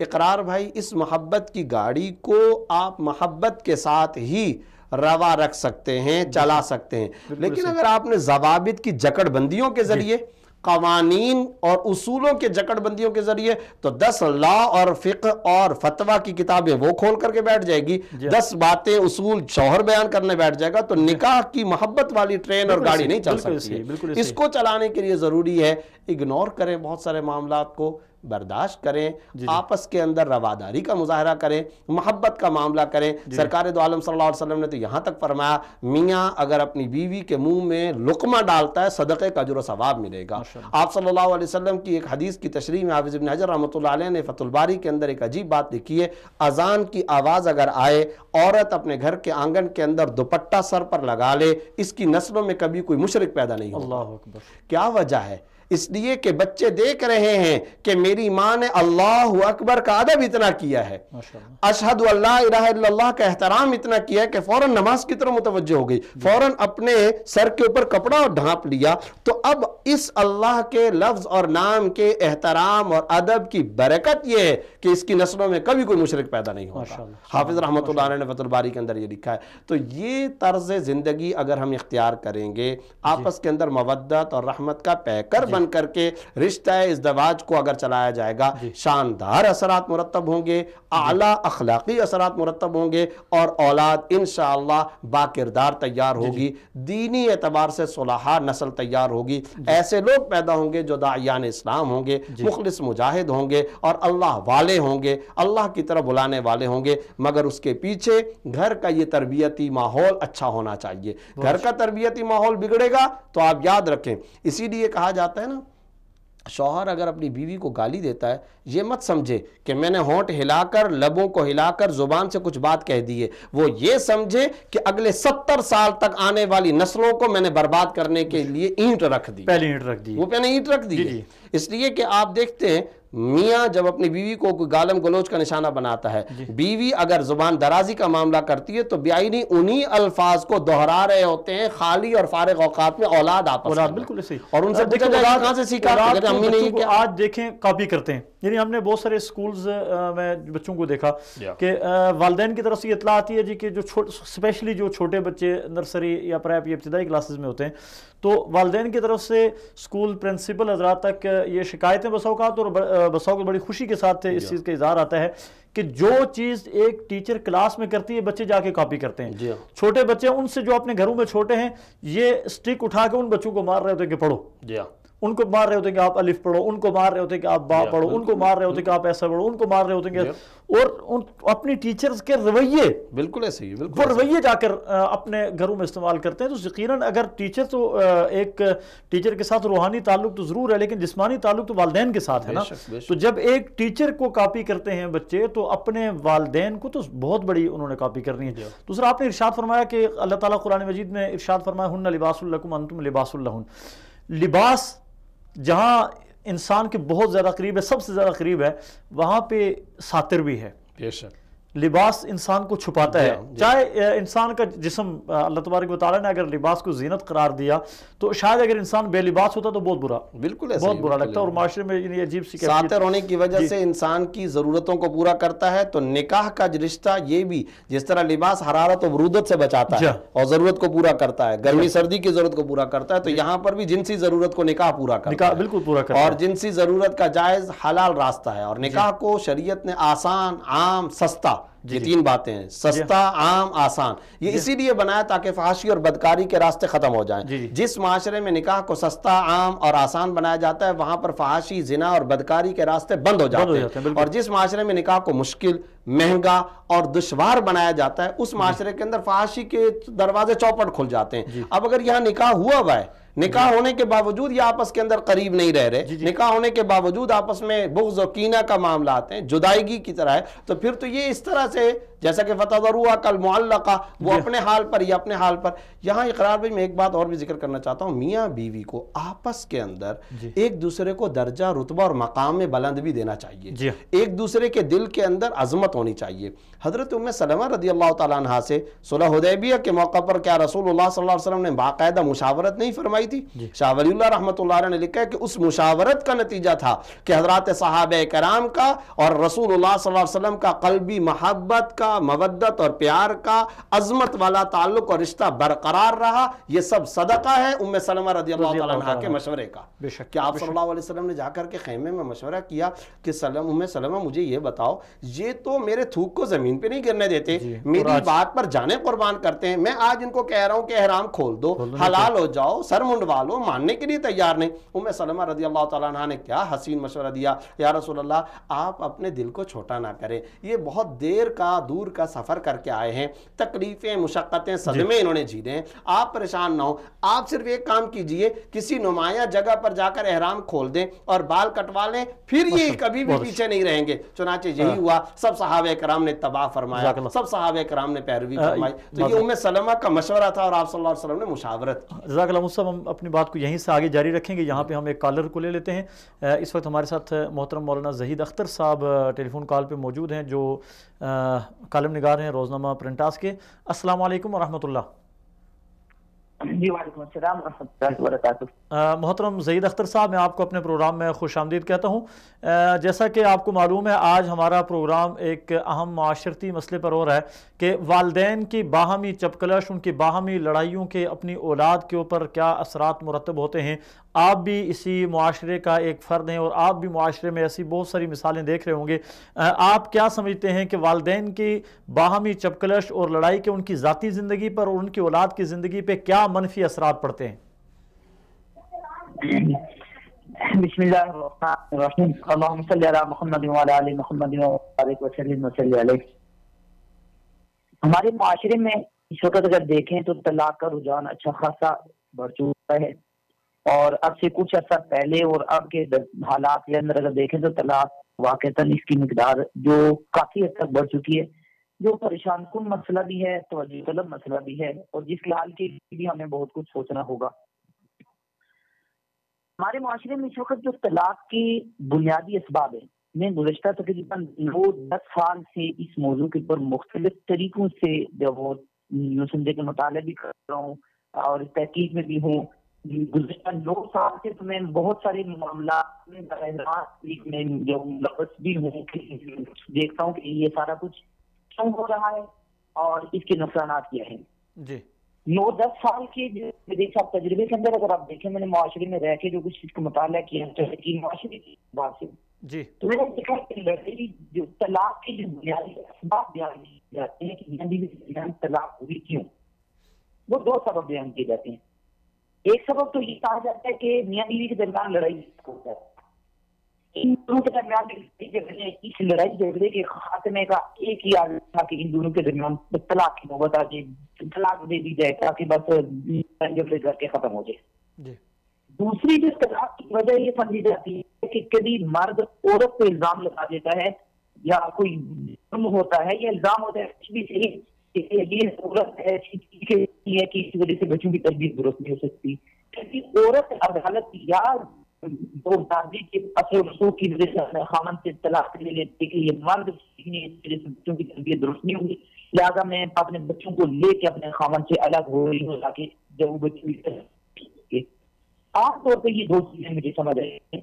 اقرار بھائی، اس محبت کی گاڑی کو آپ محبت کے ساتھ ہی روا رکھ سکتے ہیں، چلا سکتے ہیں. لیکن اگر آپ نے ضوابط کی جکڑ بندیوں کے ذریعے، قوانین اور اصولوں کے جکڑ بندیوں کے ذریعے، تو 10 لا اور فقہ اور فتویٰ کی کتابیں وہ کھول کر کے بیٹھ جائے گی، 10 باتیں اصول شوہر بیان کرنے بیٹھ جائے گا، تو نکاح کی محبت والی ٹرین اور گاڑی نہیں چل سکتی ہے. اس کو چلانے کے لیے ضروری ہے اگنور کریں بہت سارے معاملات کو، برداشت کریں، آپس کے اندر رواداری کا مظاہرہ کریں، محبت کا معاملہ کریں. سرکار دو عالم صلی اللہ علیہ وسلم نے تو یہاں تک فرمایا، میاں اگر اپنی بیوی کے منہ میں لقمہ ڈالتا ہے، صدقے کا اجر و ثواب ملے گا. آپ صلی اللہ علیہ وسلم کی ایک حدیث کی تشریح میں حافظ ابن حجر رحمۃ اللہ علیہ نے فتح الباری کے اندر ایک عجیب بات لکھی ہے. اذان کی آواز اگر آئے، عورت اپنے گھر کے آنگن کے اندر دوپٹہ سر پر لگا لے، اس کی نسلوں میں کبھی کوئی مشرک پیدا نہیں ہوگا. کیا وجہ ہے؟ اس لیے کہ بچے دیکھ رہے ہیں کہ میری ماں نے اللہ اکبر کا ادب اتنا کیا ہے، اشہد اللہ الہ الا اللہ کا احترام اتنا کیا ہے کہ فوراً نماز کی طرف متوجہ ہو گئی، فوراً اپنے سر کے اوپر کپڑا ڈھانپ لیا۔ تو اب اس اللہ کے لفظ اور نام کے احترام اور ادب کی برکت یہ ہے کہ اس کی نسلوں میں کبھی کوئی مشرک پیدا نہیں ہوگا۔ حافظ رحمۃ اللہ علیہ نے فتح الباری کے اندر یہ لکھا ہے۔ تو یہ طرز زندگی اگر ہم اختیار کریں گے، آپس کے اندر مودت اور رحمت کا پیکر بن کر کے رشتہ ازدواج کو اگر چلایا جائے گا، شاندار اثرات مرتب ہوں گے، اعلیٰ اخلاقی اثرات مرتب ہوں گے، اور اولاد انشاءاللہ با کردار تیار ہوگی، دینی اعتبار سے صلحاء نسل تیار ہوگی، ایسے لوگ پیدا ہوں گے جو داعیان اسلام ہوں گے، مخلص مجاہد ہوں گے، اور اللہ والے ہوں گے، اللہ کی طرف بلانے والے ہوں گے۔ مگر اس کے پیچھے گھر کا یہ تربیتی ماحول اچھا ہونا چاہیے۔ گھر کا تربیتی ماحول بگڑے گا تو آپ یاد رکھیں، اسی لیے کہا جاتا ہے نا، شوہر اگر اپنی بیوی کو گالی دیتا ہے، یہ مت سمجھے کہ میں نے ہونٹ ہلا کر، لبوں کو ہلا کر، زبان سے کچھ بات کہہ دی ہے، وہ یہ سمجھے کہ اگلے 70 سال تک آنے والی نسلوں کو میں نے برباد کرنے کے لیے اینٹ رکھ دی، پہلے اینٹ رکھ دی، وہ پہلے اینٹ رکھ دی۔ اس لیے کہ آپ دیکھتے ہیں میاں جب اپنی بیوی کو کوئی گالم گلوچ کا نشانہ بناتا ہے، بیوی اگر زبان درازی کا معاملہ کرتی ہے تو بیائی انہی الفاظ کو دہرا رہے ہوتے ہیں خالی اور فارغ اوقات میں اولاد آپس میں، بالکل صحیح۔ اور ان سے پوچھا جائے کہاں سے سیکھا، امی نے یہ کیا؟ آج دیکھیں کاپی کرتے ہیں، یعنی ہم نے بہت سارے سکولز میں بچوں کو دیکھا کہ والدین کی طرف سے اطلاع آتی ہے جی کہ جو اسپیشلی جو چھوٹے بچے نرسری یا پریپ یا ابتدائی کلاسز میں ہوتے ہیں، تو والدین کی طرف سے اسکول پرنسپل حضرات تک یہ شکایتیں بسا اوقات اور بسا اوقات بڑی خوشی کے ساتھ اس چیز کا اظہار آتا ہے کہ جو چیز ایک ٹیچر کلاس میں کرتی ہے بچے جا کے کاپی کرتے ہیں۔ چھوٹے بچے ان سے جو اپنے گھروں میں چھوٹے ہیں، یہ سٹک اٹھا کے ان بچوں کو مار رہے ہوتے ہیں کہ پڑھو، ان کو مار رہے ہوتے ہیں کہ آپ الف پڑھو، ان کو مار رہے ہوتے ہیں کہ آپ با پڑھو، ان کو مار رہے ہوتے ہیں کہ آپ ایسا پڑھو، ان کو مار رہے ہوتے ہیں کہ اور اپنی ٹیچرز کے رویے، بالکل ایسے ہی، وہ رویے جا کر اپنے گھروں میں استعمال کرتے ہیں۔ تو یقیناً اگر ٹیچر تو ایک ٹیچر کے ساتھ روحانی تعلق تو ضرور ہے، لیکن جسمانی تعلق تو والدین کے ساتھ ہے نا۔ تو جب ایک ٹیچر کو کاپی کرتے ہیں بچے، تو اپنے والدین کو تو بہت بڑی انہوں نے کاپی کرنی ہے۔ دوسرا آپ نے ارشاد فرمایا کہ اللہ تعالیٰ قرآن مجید میں ارشاد فرمایا ہن لباس لکم انتم لباس لہن، لباس جہاں انسان کے بہت زیادہ قریب ہے، سب سے زیادہ قریب ہے، وہاں پہ ساتر بھی ہے۔ بے شک لباس انسان کو چھپاتا ہے، چاہے انسان کا جسم، اللہ تبارک و تعالیٰ نے اگر لباس کو زینت قرار دیا تو شاید اگر انسان بے لباس ہوتا تو بہت برا، بالکل بہت برا لگتا ہے، اور معاشرے میں یعنی عجیب سی ساتر ہونے کی وجہ سے انسان کی ضرورتوں کو پورا کرتا ہے۔ تو نکاح کا رشتہ یہ بھی جس طرح لباس حرارت و برودت سے بچاتا ہے اور ضرورت کو پورا کرتا ہے، گرمی سردی کی ضرورت کو پورا کرتا ہے، تو یہاں پر بھی جنسی ضرورت کو نکاح پورا کرتا ہے، بالکل پورا کرتا ہے، اور جنسی ضرورت کا جائز حلال راستہ ہے۔ اور نکاح کو شریعت نے آسان، عام، سستا، یہ تین باتیں ہیں، سستا، عام، آسان، یہ اسی لیے بنایا تاکہ فحاشی اور بدکاری کے راستے ختم ہو جائیں۔ جس معاشرے میں نکاح کو سستا، عام اور آسان بنایا جاتا ہے، وہاں پر فحاشی، زنا اور بدکاری کے راستے بند ہو جاتے ہیں، اور جس معاشرے میں نکاح کو مشکل، مہنگا اور دشوار بنایا جاتا ہے، اس معاشرے کے اندر فحاشی کے دروازے چوپٹ کھل جاتے ہیں۔ اب اگر یہاں نکاح ہوا ہوا ہے، نکاح ہونے کے باوجود یہ آپس کے اندر قریب نہیں رہ رہے، نکاح ہونے کے باوجود آپس میں بغض و کینہ کا معاملات ہیں، جدائیگی کی طرح ہے، تو پھر تو یہ اس طرح سے جیسا کہ فتذروها کالمعلقہ، وہ اپنے حال پر یا اپنے حال پر۔ یہاں اقرار بھائی میں ایک بات اور بھی ذکر کرنا چاہتا ہوں، میاں بیوی کو آپس کے اندر ایک دوسرے کو درجہ، رتبہ اور مقام بلند بھی دینا چاہیے، ایک دوسرے کے دل کے اندر عظمت ہونی چاہیے۔ حضرت ام سلمہ رضی اللہ تعالیٰ عنہ سے صلح حدیبیہ کے موقع پر کیا رسول اللہ صلی اللہ علیہ وسلم نے باقاعدہ مشاورت نہیں فرمائی تھی؟ شاہ ولی اللہ رحمۃ اللہ علیہ نے لکھا ہے کہ اس مشاورت کا نتیجہ تھا کہ حضرات صحابہ کرام کا اور رسول اللہ صلی اللہ علیہ وسلم کا قلبی محبت کا، مودت اور پیار کا، عظمت والا تعلق اور رشتہ برقرار رہا۔ یہ سب صدقہ ہے ام سلمہ رضی اللہ تعالیٰ عنہ کے مشورے کا، کہ آپ صلی اللہ علیہ وسلم نے جا کر کے خیمے میں مشورہ کیا کہ ام سلمہ مجھے یہ بتاؤ، یہ تو میرے تھوک کو زمین پہ نہیں گرنے دیتے، میری بات پر جانیں قربان کرتے ہیں، میں آج ان کو کہہ رہا ہوں کہ احرام کھول دو، حلال ہو جاؤ، سر منڈوا لو، ماننے کے لیے تیار نہیں۔ ام سلمہ رضی اللہ تعالیٰ عنہ نے کیا حسین مشورہ دیا، یا رسول اللہ آپ اپنے دل کو چھوٹا نہ کریں، یہ بہت دیر کا دور کا سفر کر کے آئے ہیں, تکلیفیں, مشقتیں, صدمے انہوں نے جھیلے ہیں. آپ پریشان نہ ہوں, آپ صرف ایک کام کیجئے, کسی نمایاں جگہ پر جا کر احرام کھول دیں اور بال کٹوا لیں, پھر یہ کبھی بھی پیچھے نہیں رہیں گے. چنانچہ یہی ہوا, سب صحابہ کرام نے اتباع فرمایا, سب صحابہ کرام نے پیروی فرمائی. تو یہ ام سلمہ کا مشورہ تھا اور آپ صلی اللہ علیہ وسلم نے مشاورت کی. جزاک اللہ مصعب. ہم اپنی بات کو یہیں سے آگے جاری رکھیں گے. یہاں پہ ہم ایک کالر کو لے لیتے ہیں. اس وقت ہمارے ساتھ محترم مولانا زہید اختر صاحب ٹیلی فون کال پہ موجود ہیں, جو کالم نگار ہیں روزنامہ پرنٹاس کے. السلام علیکم ورحمۃ اللہ. جی وعلیکم السلام ورحمۃ اللہ وبرکاتہ. محترم زہید اختر صاحب, میں آپ کو اپنے پروگرام میں خوش آمدید کہتا ہوں. جیسا کہ آپ کو معلوم ہے, آج ہمارا پروگرام ایک اہم معاشرتی مسئلے پر ہو رہا ہے کہ والدین کی باہمی چپکلش, ان کی باہمی لڑائیوں کے اپنی اولاد کے اوپر کیا اثرات مرتب ہوتے ہیں. آپ بھی اسی معاشرے کا ایک فرد ہیں اور آپ بھی معاشرے میں ایسی بہت ساری مثالیں دیکھ رہے ہوں گے. آپ کیا سمجھتے ہیں کہ والدین کی باہمی چپکلش اور لڑائی کے ان کی ذاتی زندگی پر اور ان کی اولاد کی زندگی پہ کیا منفی اثرات پڑتے ہیں؟ بسم اللہ الرحمن الرحیم. اللہم صلی علی محمد وعلی آل محمد وبارک وسلم وصلی علیہ. ہمارے معاشرے میں اس وقت اگر دیکھیں تو طلاق کا رجحان اچھا خاصا بڑھ چکا ہے, اور اب سے کچھ عرصہ پہلے اور اب کے حالات کے اندر اگر دیکھیں تو طلاق واقعتاً اس کی مقدار جو کافی حد تک بڑھ چکی ہے, جو پریشان کن مسئلہ بھی ہے, توجہ طلب مسئلہ بھی ہے, اور جس کے حال کے لیے بھی ہمیں بہت کچھ سوچنا ہوگا. ہمارے معاشرے میں اس وقت جو طلاق کی بنیادی اسباب ہیں, میں گزشتہ تقریباً 9-10 سال سے اس موضوع کے اوپر مختلف طریقوں سے جو وہ یوں سمجھے کہ مطالعہ بھی کر رہا ہوں اور تحقیق میں بھی ہوں. گزشتہ 9 سال سے تو میں بہت سارے معاملات میں جو ملوث بھی ہوں, دیکھتا ہوں کہ یہ سارا کچھ کیوں ہو رہا ہے اور اس کے نقصانات کیا ہیں. جی 9-10 سال کے صاحب تجربے کے اندر اگر آپ دیکھیں, میں نے معاشرے میں رہ کے جو کچھ اس کا مطالعہ کیا ہے معاشرے کی بات سے, جی تو میں نے دیکھا کہ لڑائی جو طلاق کے جو بنیادی اسباب بیان کیے جاتے ہیں کہ میاں بیوی کے درمیان طلاق ہوئی کیوں, وہ 2 سبب بیان کیے جاتے ہیں. ایک سبب تو یہ کہا جاتا ہے کہ میاں بیوی کے درمیان لڑائی ہوتا ہے, ان دونوں کے درمیان اس لڑائی جھگڑے کے خاتمے کا ایک ہی عادت تھا کہ ان دونوں کے درمیان طلاق کی نوبت آ جائے, طلاق دے دی جائے تاکہ بس جھگڑے کر کے ختم ہو جائے. دوسری جو طلاق کی وجہ یہ سمجھی جاتی ہے کہ کبھی مرد عورت پہ الزام لگا دیتا ہے, یا کوئی جرم ہوتا ہے یا الزام ہوتا ہے کچھ بھی صحیح کہ یہ عورت ایسی ہے کہ اس وجہ سے بچوں کی تربیت درست نہیں ہو سکتی, کیونکہ عورت عدالت یا دادی کے اثر و رسوخ کی وجہ سے اپنے خامن سے طلاق لے لیتے کہ یہ مرد اس وجہ سے بچوں کی تربیت درست نہیں ہوگی, لہٰذا میں اپنے بچوں کو لے کے اپنے خامن سے الگ ہو رہی ہوں تاکہ جب وہ بچوں کی عام طور پہ یہ 2 چیزیں مجھے سمجھ آئی ہیں.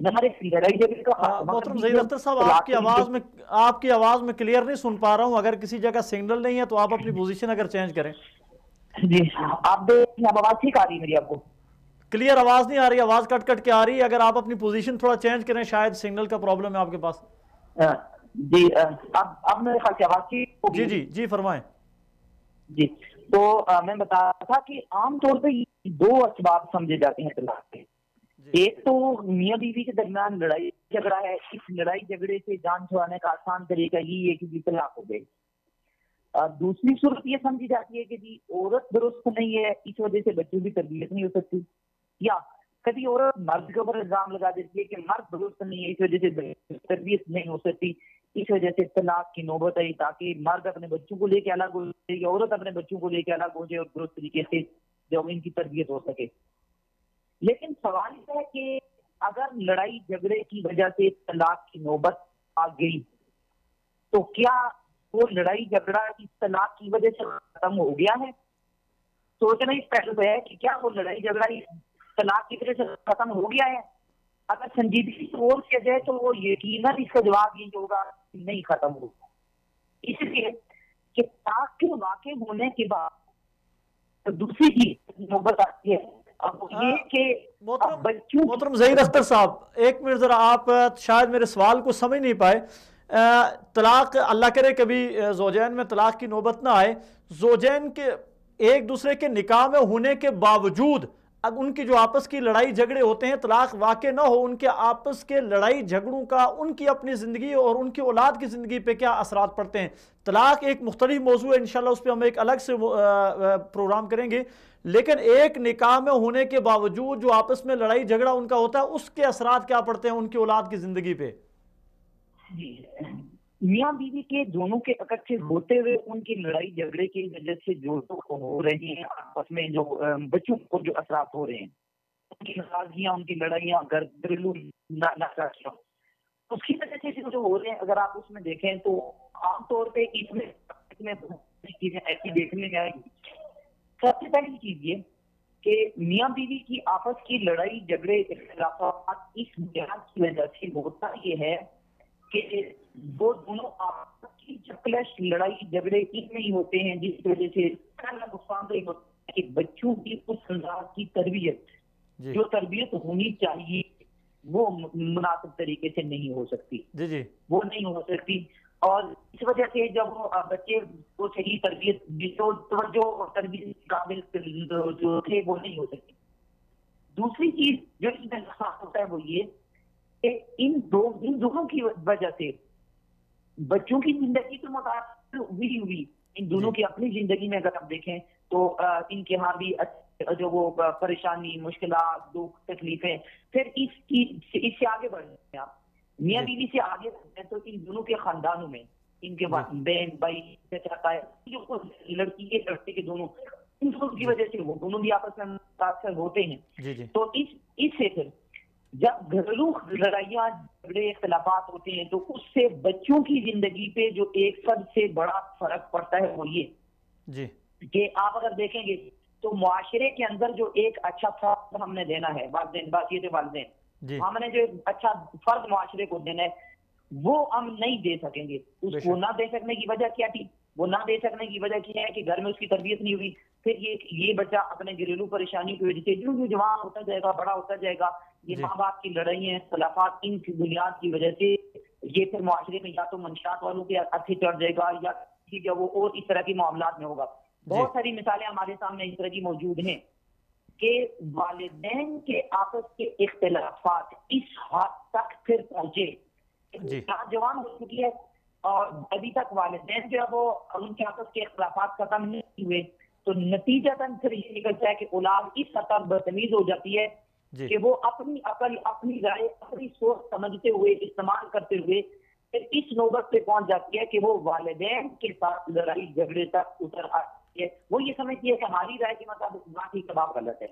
محترم زہید اختر صاحب, آپ کی آواز میں کلیئر نہیں سن پا رہا ہوں. اگر کسی جگہ سگنل نہیں ہے تو آپ اپنی پوزیشن اگر چینج کریں. جی آپ دیکھیں, اب آواز ٹھیک آ رہی ہے میری؟ آپ کو کلیئر آواز نہیں آ رہی, آواز کٹ کٹ کے آ رہی ہے. اگر آپ اپنی پوزیشن تھوڑا چینج کریں, شاید سگنل کا پرابلم ہے آپ کے پاس. جی اب میرے خیال سے آواز ٹھیک. جی جی جی فرمائیں. جی تو میں بتا رہا تھا کہ عام طور پہ 2 اسباب سمجھے جاتے ہیں طلاق کے. ایک تو میاں بیوی کے درمیان لڑائی جھگڑا ہے, اس لڑائی جھگڑے سے جان چھڑانے کا آسان طریقہ یہ ہے کہ طلاق ہو گئی. دوسری صورت یہ سمجھی جاتی ہے کہ جی عورت درست نہیں ہے, اس وجہ سے بچوں کی تربیت نہیں ہو سکتی, یا کبھی عورت مرد کے اوپر الزام لگا دیتی ہے کہ مرد درست نہیں ہے, اس وجہ سے تربیت نہیں ہو سکتی, اس وجہ سے طلاق کی نوبت آئی تاکہ مرد اپنے بچوں کو لے کے الگ ہو جائے یا عورت اپنے بچوں کو لے کے الگ ہو جائے اور درست طریقے سے جو ان کی تربیت ہو سکے. لیکن سوال یہ ہے کہ اگر لڑائی جھگڑے کی وجہ سے طلاق کی نوبت آ گئی تو کیا وہ لڑائی جھگڑا اس طلاق کی وجہ سے ختم ہو گیا ہے؟ سوچنا اس پہلو پہ ہے کہ کیا وہ لڑائی جھگڑا اس طلاق کی وجہ سے ختم ہو گیا ہے. اگر سنجیدگی سے غور کیا جائے تو وہ یقیناً اس کا جواب یہ ہوگا کہ نہیں ختم ہوگا, اس لیے کہ طلاق کے واقع ہونے کے بعد دوسری چیز نوبت آتی ہے. محترم زہید اختر صاحب, ایک منٹ ذرا, آپ شاید میرے سوال کو سمجھ نہیں پائے. طلاق اللہ کرے کبھی زوجین میں طلاق کی نوبت نہ آئے, زوجین کے ایک دوسرے کے نکاح میں ہونے کے باوجود اب ان کی جو آپس کی لڑائی جھگڑے ہوتے ہیں طلاق واقع نہ ہو، ان کے آپس کے لڑائی جھگڑوں کا ان کی اپنی زندگی اور ان کی اولاد کی زندگی پہ کیا اثرات پڑتے ہیں؟ طلاق ایک مختلف موضوع ہے، انشاءاللہ اس پہ ہم ایک الگ سے پروگرام کریں گے، لیکن ایک نکاح میں ہونے کے باوجود جو آپس میں لڑائی جھگڑا ان کا ہوتا ہے اس کے اثرات کیا پڑتے ہیں ان کی اولاد کی زندگی پہ؟ جی، میاں بیوی کے دونوں کے اکٹھے ہوتے ہوئے ان کی لڑائی جھگڑے کی وجہ سے جو ہو رہی ہیں آپس میں، جو بچوں کو جو اثرات ہو رہے ہیں، ان کی ناراضگیاں، ان کی لڑائیاں، گھریلو ناراضگیاں، اس کی وجہ سے جو ہو رہے ہیں، اگر آپ اس میں دیکھیں تو عام طور پہ اس میں چیزیں ایسی دیکھنے میں آئے گی۔ سب سے پہلی چیز یہ کہ میاں بیوی کی آپس کی لڑائی جھگڑے اختلافات اس بنیاد کی وجہ سے ہوتا یہ ہے کہ وہ دونوں آپس کی چکلش لڑائی جھگڑے اس میں ہی ہوتے ہیں، جس وجہ سے نقصان تو یہ ہوتا ہے کہ بچوں کی اس انداز کی تربیت جو تربیت ہونی چاہیے وہ مناسب طریقے سے نہیں ہو سکتی، وہ نہیں ہو سکتی، اور اس وجہ سے جب وہ بچے کو صحیح تربیت جو توجہ اور تربیت قابل جو تھے وہ نہیں ہو سکتی۔ دوسری چیز جو اس میں نقصان ہوتا ہے وہ یہ کہ ان دونوں کی وجہ سے بچوں کی زندگی تو متاثر ہوئی، ان دونوں کی اپنی زندگی میں اگر آپ دیکھیں تو ان کے ہاں بھی جو وہ پریشانی، مشکلات، دکھ، تکلیفیں، پھر اس سے آگے بڑھ رہے ہیں آپ میاں بیوی سے آگے بڑھتے ہیں تو ان دونوں کے خاندانوں میں ان کے بہن بھائی جو لڑکی کے لڑکے کے دونوں ان دونوں کی وجہ سے وہ دونوں بھی آپس میں متاثر ہوتے ہیں۔ تو اس سے پھر جب گھریلو لڑائیاں جھگڑے اختلافات ہوتے ہیں تو اس سے بچوں کی زندگی پہ جو ایک سب سے بڑا فرق پڑتا ہے وہ یہ کہ آپ اگر دیکھیں گے تو معاشرے کے اندر جو ایک اچھا فرد ہم نے دینا ہے، والدین، باسیت والدین، ہم نے جو اچھا فرد معاشرے کو دینا ہے وہ ہم نہیں دے سکیں گے۔ اس کو نہ دے سکنے کی وجہ کیا تھی؟ وہ نہ دے سکنے کی وجہ کیا ہے کہ گھر میں اس کی تربیت نہیں ہوئی، پھر یہ بچہ اپنے گھریلو پریشانی کی وجہ سے جو جوان ہوتا جائے گا، بڑا ہوتا جائے گا، یہ ماں باپ کی لڑائیاں، اختلافات، ان کی بنیاد کی وجہ سے یہ پھر معاشرے میں یا تو منشیات والوں کے اتھے چڑھ جائے گا یا وہ اور اس طرح کے معاملات میں ہوگا۔ بہت ساری مثالیں ہمارے سامنے اس طرح کی موجود ہیں کہ والدین کے آپس کے اختلافات اس حد تک پھر پہنچے، جوان ہو چکی ہے اور ابھی تک والدین جو ہے وہ ان کے آپس کے اختلافات ختم نہیں ہوئے، تو نتیجتاً پھر یہ نکلتا ہے کہ اولاد اس حد تک بدتمیز ہو جاتی ہے کہ وہ اپنی عقل، اپنی رائے، اپنی سوچ سمجھتے ہوئے، استعمال کرتے ہوئے پھر اس نوبت پہ پہنچ جاتی ہے کہ وہ والدین کے ساتھ لڑائی جھگڑے تک اتر آتی ہے۔ وہ یہ سمجھتی ہے کہ ہماری رائے کے مطابق ماں ٹھیک ہے، باپ غلط ہے،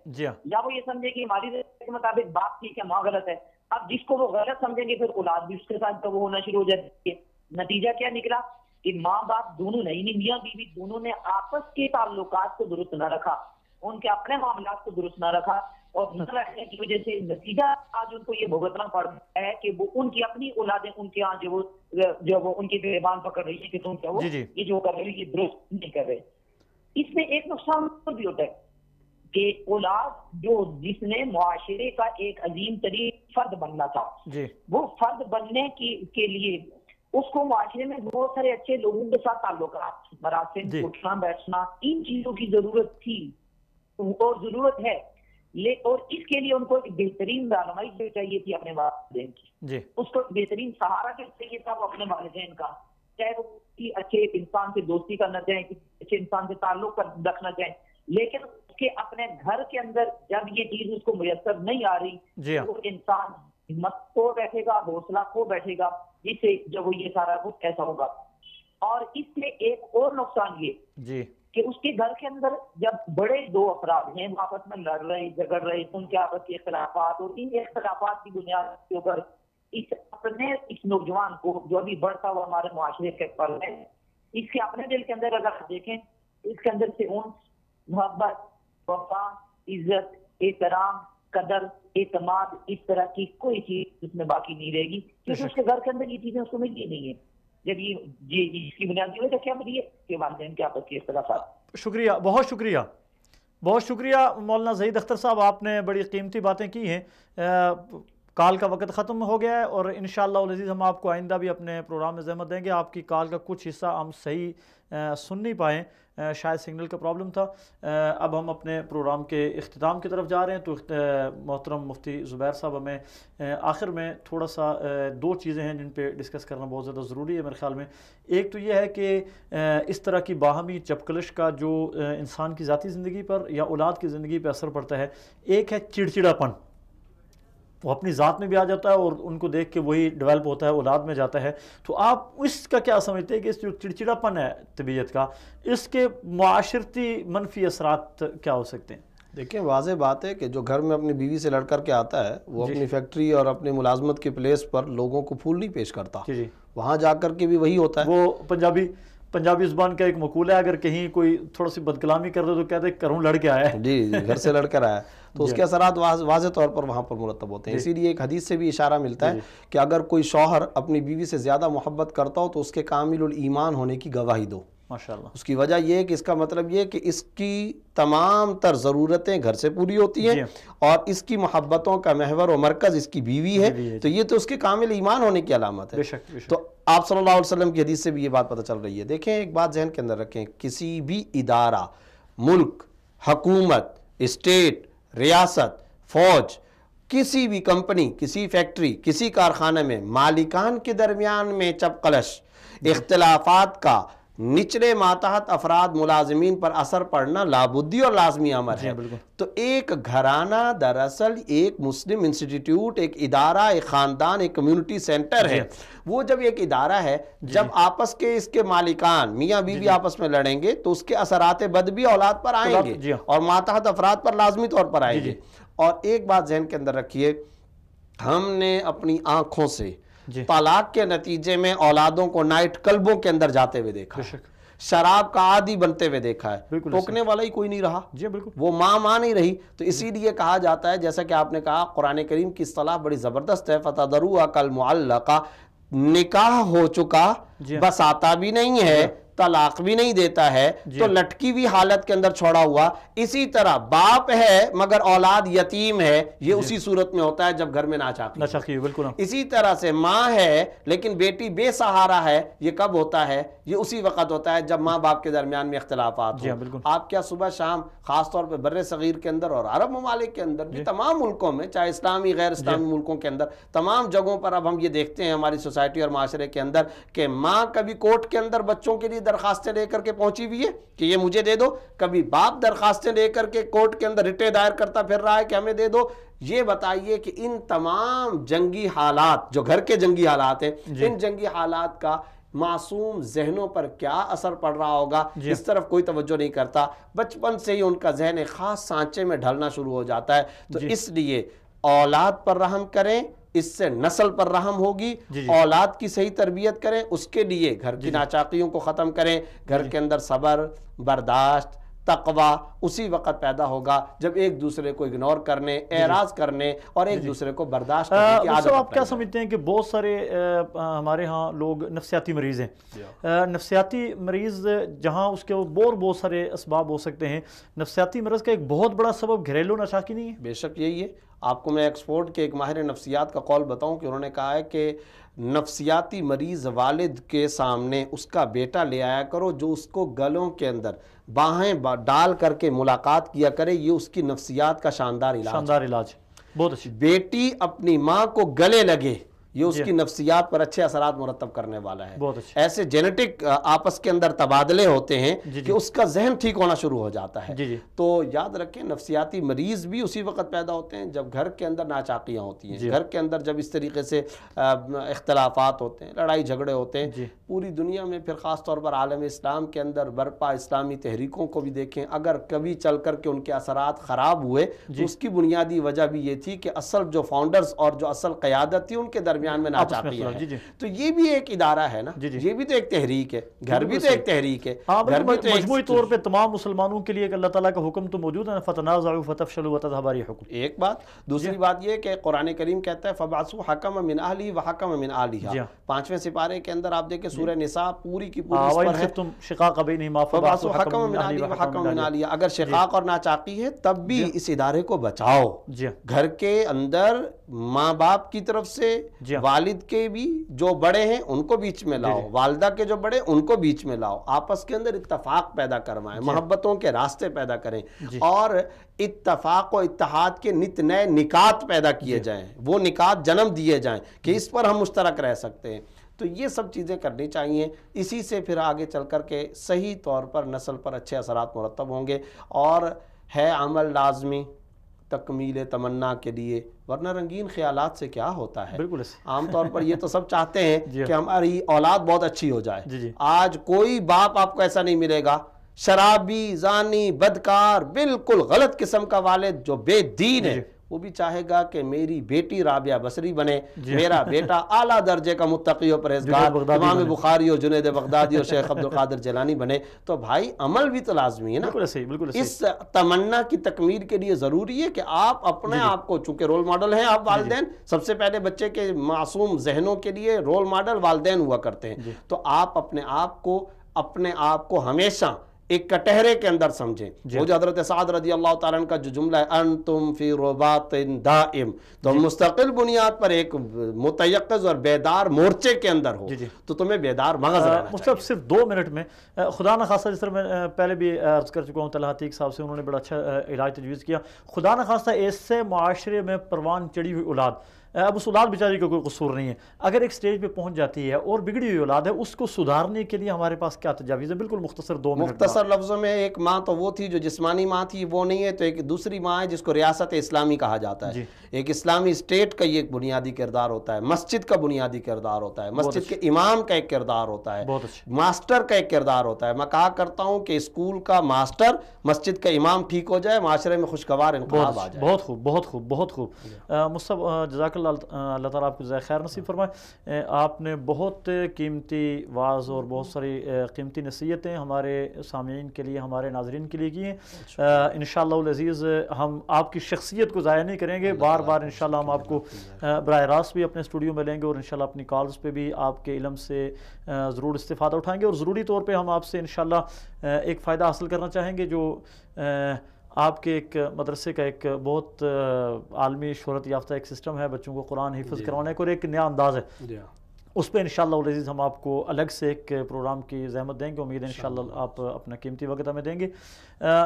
یا وہ یہ سمجھے کہ ہماری رائے کے مطابق باپ ٹھیک ہے، ماں غلط ہے۔ اب جس کو وہ غلط سمجھیں گے پھر اولاد بھی اس کے ساتھ وہ ہونا شروع ہو جاتی ہے۔ نتیجہ کیا نکلا کہ ماں باپ دونوں نے، یعنی میاں بیوی دونوں نے آپس کے تعلقات کو درست نہ رکھا، ان کے اپنے معاملات کو درست نہ رکھا، اور نہ رکھنے کی وجہ سے نتیجہ آج ان کو یہ بھگتنا پڑتا ہے کہ وہ ان کی اپنی اولادیں ان کے ہاں جو وہ ان کی گریبان پکڑ رہی ہے کہ تم کیا وہ یہ جو کر رہے یہ درست نہیں کر رہے۔ اس میں ایک نقصان بھی ہوتا ہے کہ اولاد جس نے معاشرے کا ایک عظیم ترین فرد بننا تھا، وہ فرد بننے کے لیے اس کو معاشرے میں بہت سارے اچھے لوگوں کے ساتھ تعلقات، مراسم، اٹھنا بیٹھنا، ان چیزوں کی ضرورت تھی اور ضرورت ہے، اور اس کے لیے ان کو ایک بہترین رہنمائی جو چاہیے تھی اپنے والدین کی، اس کو بہترین سہارا جو چاہیے تھا وہ اپنے والدین کا، چاہے وہ کسی اچھے انسان سے دوستی کرنا چاہیں، کسی اچھے انسان سے تعلق رکھنا چاہیں، لیکن اس کے اپنے گھر کے اندر جب یہ چیز اس کو میسر نہیں آ رہی تو وہ انسان ہمت کھو بیٹھے گا، حوصلہ کھو بیٹھے گا، جس سے جب وہ یہ سارا کچھ ایسا ہوگا۔ اور اس سے ایک اور نقصان یہ کہ اس کے گھر کے اندر جب بڑے دو افراد ہیں آپس میں لڑ رہے، جھگڑ رہے، ان کے آپس کے اختلافات، اور ان اختلافات کی بنیاد کے اوپر اس نوجوان کو جو ابھی بڑھتا ہوا ہمارے معاشرے کے پر ہے، اس کے اپنے دل کے اندر اگر آپ دیکھیں، اس کے اندر سے انس، محبت، وفا، عزت، احترام، قدر، اعتماد، اس طرح کی کوئی چیز اس میں باقی نہیں رہے گی، کیونکہ اس کے گھر کے اندر یہ چیزیں اس کو ملی نہیں ہے۔ جب یہ اس کی بنیاد یہ کیا ملی ہے کہ والدین کے آپس کے اختلافات۔ شکریہ، بہت شکریہ، بہت شکریہ مولانا زہید اختر صاحب، آپ نے بڑی قیمتی باتیں کی ہیں۔ کال کا وقت ختم ہو گیا ہے، اور انشاءاللہ العزیز ہم آپ کو آئندہ بھی اپنے پروگرام میں زحمت دیں گے. آپ کی کال کا کچھ حصہ ہم صحیح سن نہیں پائیں، شاید سگنل کا پرابلم تھا. اب ہم اپنے پروگرام کے اختتام کی طرف جا رہے ہیں، تو محترم مفتی زبیر صاحب ہمیں آخر میں تھوڑا سا 2 چیزیں ہیں جن پہ ڈسکس کرنا بہت زیادہ ضروری ہے میرے خیال میں. ایک تو یہ ہے کہ اس طرح کی باہمی چپکلش کا جو انسان کی ذاتی زندگی پر یا اولاد کی زندگی پہ اثر پڑتا ہے. ایک ہے چڑچڑاپن، وہ اپنی ذات میں بھی آ جاتا ہے اور ان کو دیکھ کے وہی ڈیولپ ہوتا ہے، اولاد میں جاتا ہے. تو آپ اس کا کیا سمجھتے ہیں کہ اس جو چڑچڑاپن ہے طبیعت کا، اس کے معاشرتی منفی اثرات کیا ہو سکتے ہیں؟ دیکھیں، واضح بات ہے کہ جو گھر میں اپنی بیوی سے لڑ کر کے آتا ہے وہ اپنی فیکٹری اور اپنی ملازمت کے پلیس پر لوگوں کو پھول نہیں پیش کرتا، وہاں جا کر کے بھی وہی ہوتا ہے. وہ پنجابی زبان کا ایک مقولہ ہے، اگر کہیں کوئی تھوڑا سی بدکلامی کر دے تو کہتے ہیں کروں لڑ کے آیا ہے. جی، گھر سے لڑ کر آیا، تو اس کے اثرات واضح طور پر وہاں پر مرتب ہوتے ہیں. اسی لیے ایک حدیث سے بھی اشارہ ملتا ہے کہ اگر کوئی شوہر اپنی بیوی سے زیادہ محبت کرتا ہو تو اس کے کامل الایمان ہونے کی گواہی دو. ماشاءاللہ. اس کی وجہ یہ ہے کہ اس کا مطلب یہ کہ اس کی تمام تر ضرورتیں گھر سے پوری ہوتی ہیں اور اس کی محبتوں کا محور و مرکز اس کی بیوی ہے، تو یہ تو اس کے کامل ایمان ہونے کی علامت ہے. تو آپ صلی اللہ علیہ وسلم کی حدیث سے بھی یہ بات پتہ چل رہی ہے. دیکھیں، ایک بات ذہن کے اندر رکھیں، کسی بھی ادارہ، ملک، حکومت، اسٹیٹ، ریاست، فوج، کسی بھی کمپنی، کسی فیکٹری، کسی کارخانے میں مالکان کے درمیان میں چپقلش، اختلافات کا نچلے ماتحت افراد ملازمین پر اثر پڑنا لابدی اور لازمی امر ہے. تو ایک گھرانہ دراصل ایک مسلم انسٹیٹیوٹ، ایک ادارہ، ایک خاندان، ایک کمیونٹی سینٹر ہے. وہ جب ایک ادارہ ہے، جب آپس کے اس کے مالکان میاں بیوی آپس میں لڑیں گے تو اس کے اثرات بد بھی اولاد پر آئیں گے اور ماتحت افراد پر لازمی طور پر آئیں گے. اور ایک بات ذہن کے اندر رکھیے، ہم نے اپنی آنکھوں سے طلاق کے نتیجے میں اولادوں کو نائٹ کلبوں کے اندر جاتے ہوئے دیکھا ہے، شراب کا عادی بنتے ہوئے دیکھا ہے، ٹوکنے والا ہی کوئی نہیں رہا، وہ ماں نہیں رہی. تو اسی لیے کہا جاتا ہے، جیسا کہ آپ نے کہا، قرآن کریم کی اصطلاح بڑی زبردست ہے، فَتَذَرُوهَا كَالْمُعَلَّقَةِ، نکاح ہو چکا بس آتا بھی نہیں ہے، طلاق بھی نہیں دیتا ہے، تو لٹکی ہوئی حالت کے اندر چھوڑا ہوا. اسی طرح باپ ہے مگر اولاد یتیم ہے، یہ اسی صورت میں ہوتا ہے جب گھر میں ناچاقی. اسی طرح سے ماں ہے لیکن بیٹی بے سہارا ہے، یہ کب ہوتا ہے؟ یہ اسی وقت ہوتا ہے جب ماں باپ کے درمیان میں اختلافات ہوں. آپ کیا صبح شام، خاص طور پہ بر صغیر کے اندر اور عرب ممالک کے اندر بھی، تمام ملکوں میں، چاہے اسلامی غیر اسلامی ملکوں کے اندر، تمام جگہوں پر اب ہم یہ دیکھتے ہیں ہماری سوسائٹی اور معاشرے کے اندر کہ ماں کبھی کورٹ کے اندر بچوں کے لیے درخواستیں لے کر کے پہنچی ہوئی ہے کہ یہ مجھے دے دو، کبھی باپ درخواستیں لے کر کے کورٹ کے اندر رٹیں دائر کرتا پھر رہا ہے کہ ہمیں دے دو. یہ بتائیے کہ ان تمام جنگی حالات، جو گھر کے جنگی حالات ہیں، ان جنگی حالات کا معصوم ذہنوں پر کیا اثر پڑ رہا ہوگا، اس طرف کوئی توجہ نہیں کرتا. بچپن سے ہی ان کا ذہن ایک خاص سانچے میں ڈھلنا شروع ہو جاتا ہے. تو اس لیے اولاد پر رحم کریں، اس سے نسل پر رحم ہوگی. اولاد کی صحیح تربیت کریں، اس کے لیے گھر کی ناچاقیوں کو ختم کریں. گھر کے اندر صبر، برداشت، تقوی اسی وقت پیدا ہوگا جب ایک دوسرے کو اگنور کرنے، اعراض کرنے اور ایک دوسرے کو برداشت کرنے کی عادت. آپ کیا سمجھتے ہیں کہ بہت سارے ہمارے ہاں لوگ نفسیاتی مریض ہیں، نفسیاتی مریض جہاں اس کے بہت سارے اسباب ہو سکتے ہیں، نفسیاتی مرض کا ایک بہت بڑا سبب گھریلو ناچاقی نہیں ہے؟ بے شک یہی ہے. آپ کو میں ایکسفورڈ کے ایک ماہر نفسیات کا قول بتاؤں کہ انہوں نے کہا ہے کہ نفسیاتی مریض والد کے سامنے اس کا بیٹا لے آیا کرو جو اس کو گلوں کے اندر باہیں ڈال کر کے ملاقات کیا کرے، یہ اس کی نفسیات کا شاندار علاج. بہت اچھی. بیٹی اپنی ماں کو گلے لگے، یہ اس کی نفسیات پر اچھے اثرات مرتب کرنے والا ہے. ایسے جینیٹک آپس کے اندر تبادلے ہوتے ہیں کہ اس کا ذہن ٹھیک ہونا شروع ہو جاتا ہے. تو یاد رکھیں، نفسیاتی مریض بھی اسی وقت پیدا ہوتے ہیں جب گھر کے اندر ناچاقیاں ہوتی ہیں، گھر کے اندر جب اس طریقے سے اختلافات ہوتے ہیں، لڑائی جھگڑے ہوتے ہیں. پوری دنیا میں پھر خاص طور پر عالم اسلام کے اندر برپا اسلامی تحریکوں کو بھی دیکھیں، اگر کبھی چل کر کے ان کے اثرات خراب ہوئے تو اس کی بنیادی وجہ بھی یہ تھی کہ اصل جو فاؤنڈرز اور جو اصل قیادت تھی ان کے درمیان درمیان میں ناچاقیاں ہیں. تو یہ بھی ایک ادارہ ہے نا, یہ بھی تو ایک تحریک ہے, گھر بھی تو ایک تحریک ہے. مجموعی طور پہ تمام مسلمانوں کے لیے ایک اللہ تعالیٰ کا حکم تو موجود ہے, فتنازعوا فتفشلوا وتذهب ريحكم. ایک بات. دوسری بات یہ کہ قرآن کریم کہتا ہے فبعثوا حکما من اہلہ وحکما من اہلہا. 5ویں سپارے کے اندر آپ دیکھیں سورہ نساء پوری کی پوری اس پر ہے شقاق بینہما فبعثوا حکما من اہلہ وحکما من اہلہا. اگر شقاق اور ناچاقی ہے تب بھی اس ادارے کو بچاؤ. گھر کے اندر ماں باپ کی طرف سے, والد کے بھی جو بڑے ہیں ان کو بیچ میں لاؤ, والدہ کے جو بڑے ان کو بیچ میں لاؤ, آپس کے اندر اتفاق پیدا کروائیں, محبتوں کے راستے پیدا کریں, اور اتفاق و اتحاد کے نت نئے نکات پیدا کیے جائیں, وہ نکات جنم دیے جائیں کہ اس پر ہم مشترک رہ سکتے ہیں. تو یہ سب چیزیں کرنی چاہیے. اسی سے پھر آگے چل کر کے صحیح طور پر نسل پر اچھے اثرات مرتب ہوں گے. اور ہے عمل لازمی تکمیل تمنا کے لیے, ورنہ رنگین خیالات سے کیا ہوتا ہے. بالکل عام طور پر یہ تو سب چاہتے ہیں کہ ہماری اولاد بہت اچھی ہو جائے. آج کوئی باپ آپ کو ایسا نہیں ملے گا, شرابی, زانی, بدکار, بالکل غلط قسم کا والد جو بے دین ہے, وہ بھی چاہے گا کہ میری بیٹی رابعہ بصری بنے, میرا بیٹا اعلیٰ درجے کا متقی و پرہیزگار امام بخاری اور جنید بغدادی اور شیخ عبد القادر جیلانی بنے. تو بھائی عمل بھی تو لازمی ہے نا. اس تمنا کی تکمیل کے لیے ضروری ہے کہ آپ اپنے آپ کو, چونکہ رول ماڈل ہیں آپ والدین, سب سے پہلے بچے کے معصوم ذہنوں کے لیے رول ماڈل والدین ہوا کرتے ہیں. تو آپ اپنے آپ کو ہمیشہ ایک کٹہرے کے اندر سمجھیں. وہ جو حضرت سعد رضی اللہ تعالیٰ عنہ کا جو جملہ ہے انتم فی رباط دائم, تو مستقل بنیاد پر ایک متیقظ اور بیدار مورچے کے اندر ہو, تو تمہیں بیدار مغز رہنا چاہیے. مصطفیٰ صرف 2 منٹ میں, خدا نہ خواستہ جس طرح میں پہلے بھی عرض کر چکا ہوں, طلحہ عتیق صاحب سے, انہوں نے بڑا اچھا علاج تجویز کیا. خدا نہ خواستہ ایسے معاشرے میں پروان چڑھی ہوئی اولاد, اب اس اولاد بیچاری کا کوئی قصور نہیں ہے, اگر ایک سٹیج پہ پہنچ جاتی ہے اور بگڑی ہوئی اولاد ہے, اس کو سدھارنے کے لیے ہمارے پاس کیا تجاویز ہے؟ بالکل مختصر 2 منٹ. مختصر لفظوں میں, ایک ماں تو وہ تھی جو جسمانی ماں تھی, وہ نہیں ہے. تو ایک دوسری ماں ہے جس کو ریاست اسلامی کہا جاتا ہے. ایک اسلامی اسٹیٹ کا یہ ایک بنیادی کردار ہوتا ہے, مسجد کا بنیادی کردار ہوتا ہے, مسجد کے امام کا ایک کردار ہوتا ہے, ماسٹر کا ایک کردار ہوتا ہے. میں کہا کرتا ہوں کہ اسکول کا ماسٹر, مسجد کا امام ٹھیک ہو جائے, معاشرے میں خوشگوار انقلاب آ جائے. بہت خوب, بہت خوب, بہت خوب. مصطفیٰ جزاک اللہ تعالیٰ آپ کو جزائے خیر نصیب فرمائے. آپ نے بہت قیمتی واعظ اور بہت ساری قیمتی نصیحتیں ہمارے سامعین کے لیے, ہمارے ناظرین کے لیے کی ہیں. انشاءاللہ العزیز ہم آپ کی شخصیت کو ضائع نہیں کریں گے, بار بار انشاءاللہ ہم آپ کو براہ راست بھی اپنے اسٹوڈیو میں لیں گے, اور انشاءاللہ اپنی کالز پہ بھی آپ کے علم سے ضرور استفادہ اٹھائیں گے. اور ضروری طور پہ ہم آپ سے انشاءاللہ ایک فائدہ حاصل کرنا چاہیں گے, جو آپ کے ایک مدرسے کا ایک بہت عالمی شہرت یافتہ ایک سسٹم ہے بچوں کو قرآن حفظ کروانے کا, اور ایک نیا انداز ہے. اس پہ انشاءاللہ العزیز ہم آپ کو الگ سے ایک پروگرام کی زحمت دیں گے. امید ہے انشاءاللہ آپ اپنا قیمتی وقت ہمیں دیں گے.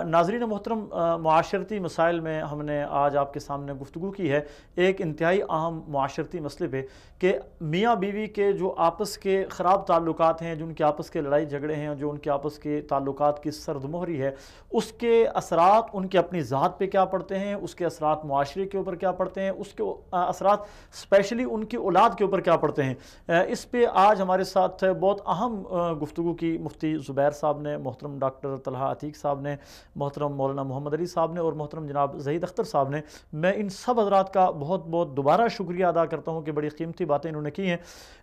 ناظرین محترم, معاشرتی مسائل میں ہم نے آج آپ کے سامنے گفتگو کی ہے ایک انتہائی اہم معاشرتی مسئلے پہ, کہ میاں بیوی کے جو آپس کے خراب تعلقات ہیں, جو ان کے آپس کے لڑائی جھگڑے ہیں, جو ان کے آپس کے تعلقات کی سرد مہری ہے, اس کے اثرات ان کے اپنی ذات پہ کیا پڑتے ہیں, اس کے اثرات معاشرے کے اوپر کیا پڑتے ہیں, اس کے اثرات اسپیشلی ان کی اولاد کے اوپر کیا پڑتے ہیں. اس پہ آج ہمارے ساتھ بہت اہم گفتگو کی مفتی زبیر صاحب نے, محترم ڈاکٹر طلحہ عتیق صاحب نے, محترم مولانا محمد علی صاحب نے, اور محترم جناب زہید اختر صاحب نے. میں ان سب حضرات کا بہت بہت دوبارہ شکریہ ادا کرتا ہوں کہ بڑی قیمتی باتیں انہوں نے کی ہیں.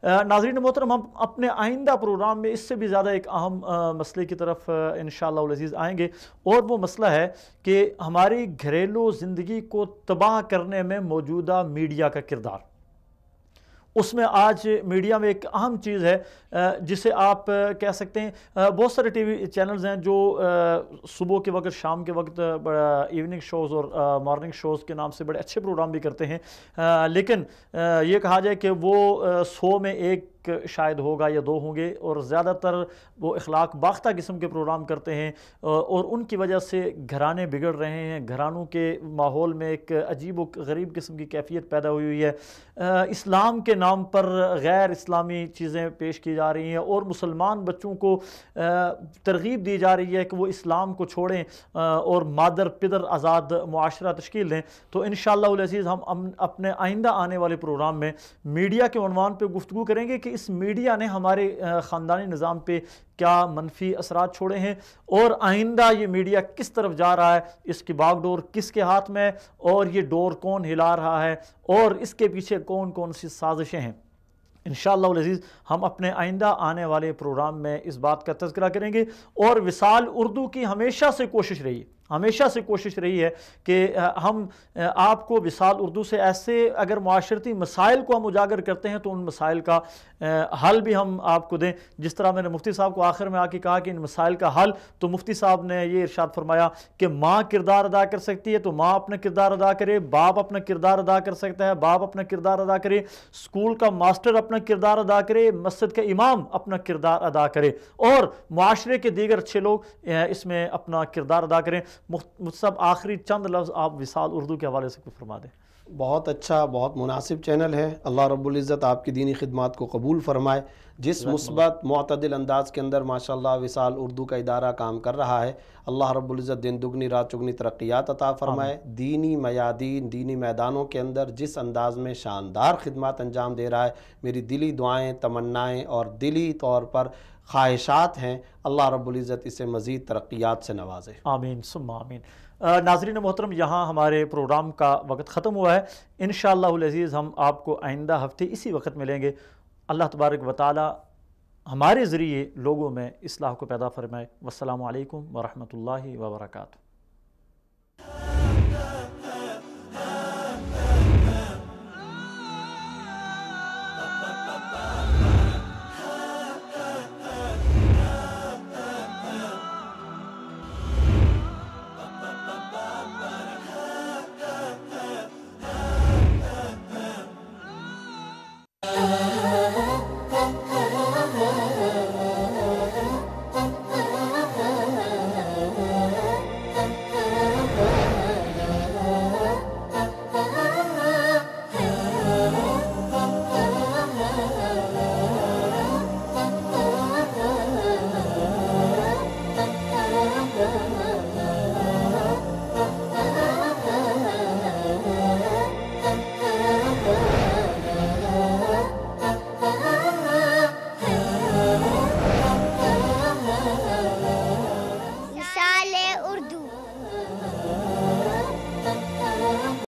ناظرین محترم, ہم اپنے آئندہ پروگرام میں اس سے بھی زیادہ ایک اہم مسئلے کی طرف انشاءاللہ العزیز آئیں گے, اور وہ مسئلہ ہے کہ ہماری گھریلو زندگی کو تباہ کرنے میں موجودہ میڈیا کا کردار. اس میں آج میڈیا میں ایک اہم چیز ہے جسے آپ کہہ سکتے ہیں, بہت سارے ٹی وی چینلز ہیں جو صبح کے وقت, شام کے وقت ایوننگ شوز اور مارننگ شوز کے نام سے بڑے اچھے پروگرام بھی کرتے ہیں, لیکن یہ کہا جائے کہ وہ 100 میں 1 شاید ہوگا یا 2 ہوں گے, اور زیادہ تر وہ اخلاق باختہ قسم کے پروگرام کرتے ہیں, اور ان کی وجہ سے گھرانے بگڑ رہے ہیں. گھرانوں کے ماحول میں ایک عجیب و غریب قسم کی کیفیت پیدا ہوئی ہے. اسلام کے نام پر غیر اسلامی چیزیں پیش کی جا رہی ہیں, اور مسلمان بچوں کو ترغیب دی جا رہی ہے کہ وہ اسلام کو چھوڑیں اور مادر پدر آزاد معاشرہ تشکیل دیں. تو انشاءاللہ العزیز ہم اپنے آئندہ آنے والے پروگرام میں میڈیا کے عنوان پہ گفتگو کریں گے کہ کہ اس میڈیا نے ہمارے خاندانی نظام پہ کیا منفی اثرات چھوڑے ہیں اور آئندہ یہ میڈیا کس طرف جا رہا ہے، اس کی باغ ڈور کس کے ہاتھ میں ہے اور یہ ڈور کون ہلا رہا ہے اور اس کے پیچھے کون کون سی سازشیں ہیں۔ انشاءاللہ العزیز ہم اپنے آئندہ آنے والے پروگرام میں اس بات کا تذکرہ کریں گے۔ اور وصال اردو کی ہمیشہ سے کوشش رہی ہے کہ ہم آپ کو وصال اردو سے ایسے اگر معاشرتی مسائل کو ہم اجاگر کرتے ہیں تو ان مسائل کا حل بھی ہم آپ کو دیں۔ جس طرح میں نے مفتی صاحب کو آخر میں آ کے کہا کہ ان مسائل کا حل، تو مفتی صاحب نے یہ ارشاد فرمایا کہ ماں کردار ادا کر سکتی ہے تو ماں اپنا کردار ادا کرے، باپ اپنا کردار ادا کر سکتا ہے، باپ اپنا کردار ادا کرے، اسکول کا ماسٹر اپنا کردار ادا کرے، مسجد کا امام اپنا کردار ادا کرے اور معاشرے کے دیگر اچھے لوگ اس میں اپنا کردار ادا کریں۔ مصعب آخری چند لفظ آپ وصال اردو کے حوالے سے کچھ فرما دیں۔ بہت اچھا، بہت مناسب چینل ہے۔ اللہ رب العزت آپ کی دینی خدمات کو قبول فرمائے۔ جس مثبت معتدل انداز کے اندر ماشاءاللہ وصال اردو کا ادارہ کام کر رہا ہے، اللہ رب العزت دن دگنی رات چگنی ترقیات عطا فرمائے۔ دینی میادین، دینی میدانوں کے اندر جس انداز میں شاندار خدمات انجام دے رہا ہے، میری دلی دعائیں، تمنائیں اور دلی طور پر خواہشات ہیں اللہ رب العزت اسے مزید ترقیات سے نوازے۔ آمین ثم آمین۔ ناظرین محترم، یہاں ہمارے پروگرام کا وقت ختم ہوا ہے۔ انشاءاللہ العزیز ہم آپ کو آئندہ ہفتے اسی وقت ملیں گے۔ اللہ تبارک و تعالی ہمارے ذریعے لوگوں میں اصلاح کو پیدا فرمائے۔ والسلام علیکم ورحمۃ اللہ وبرکاتہ۔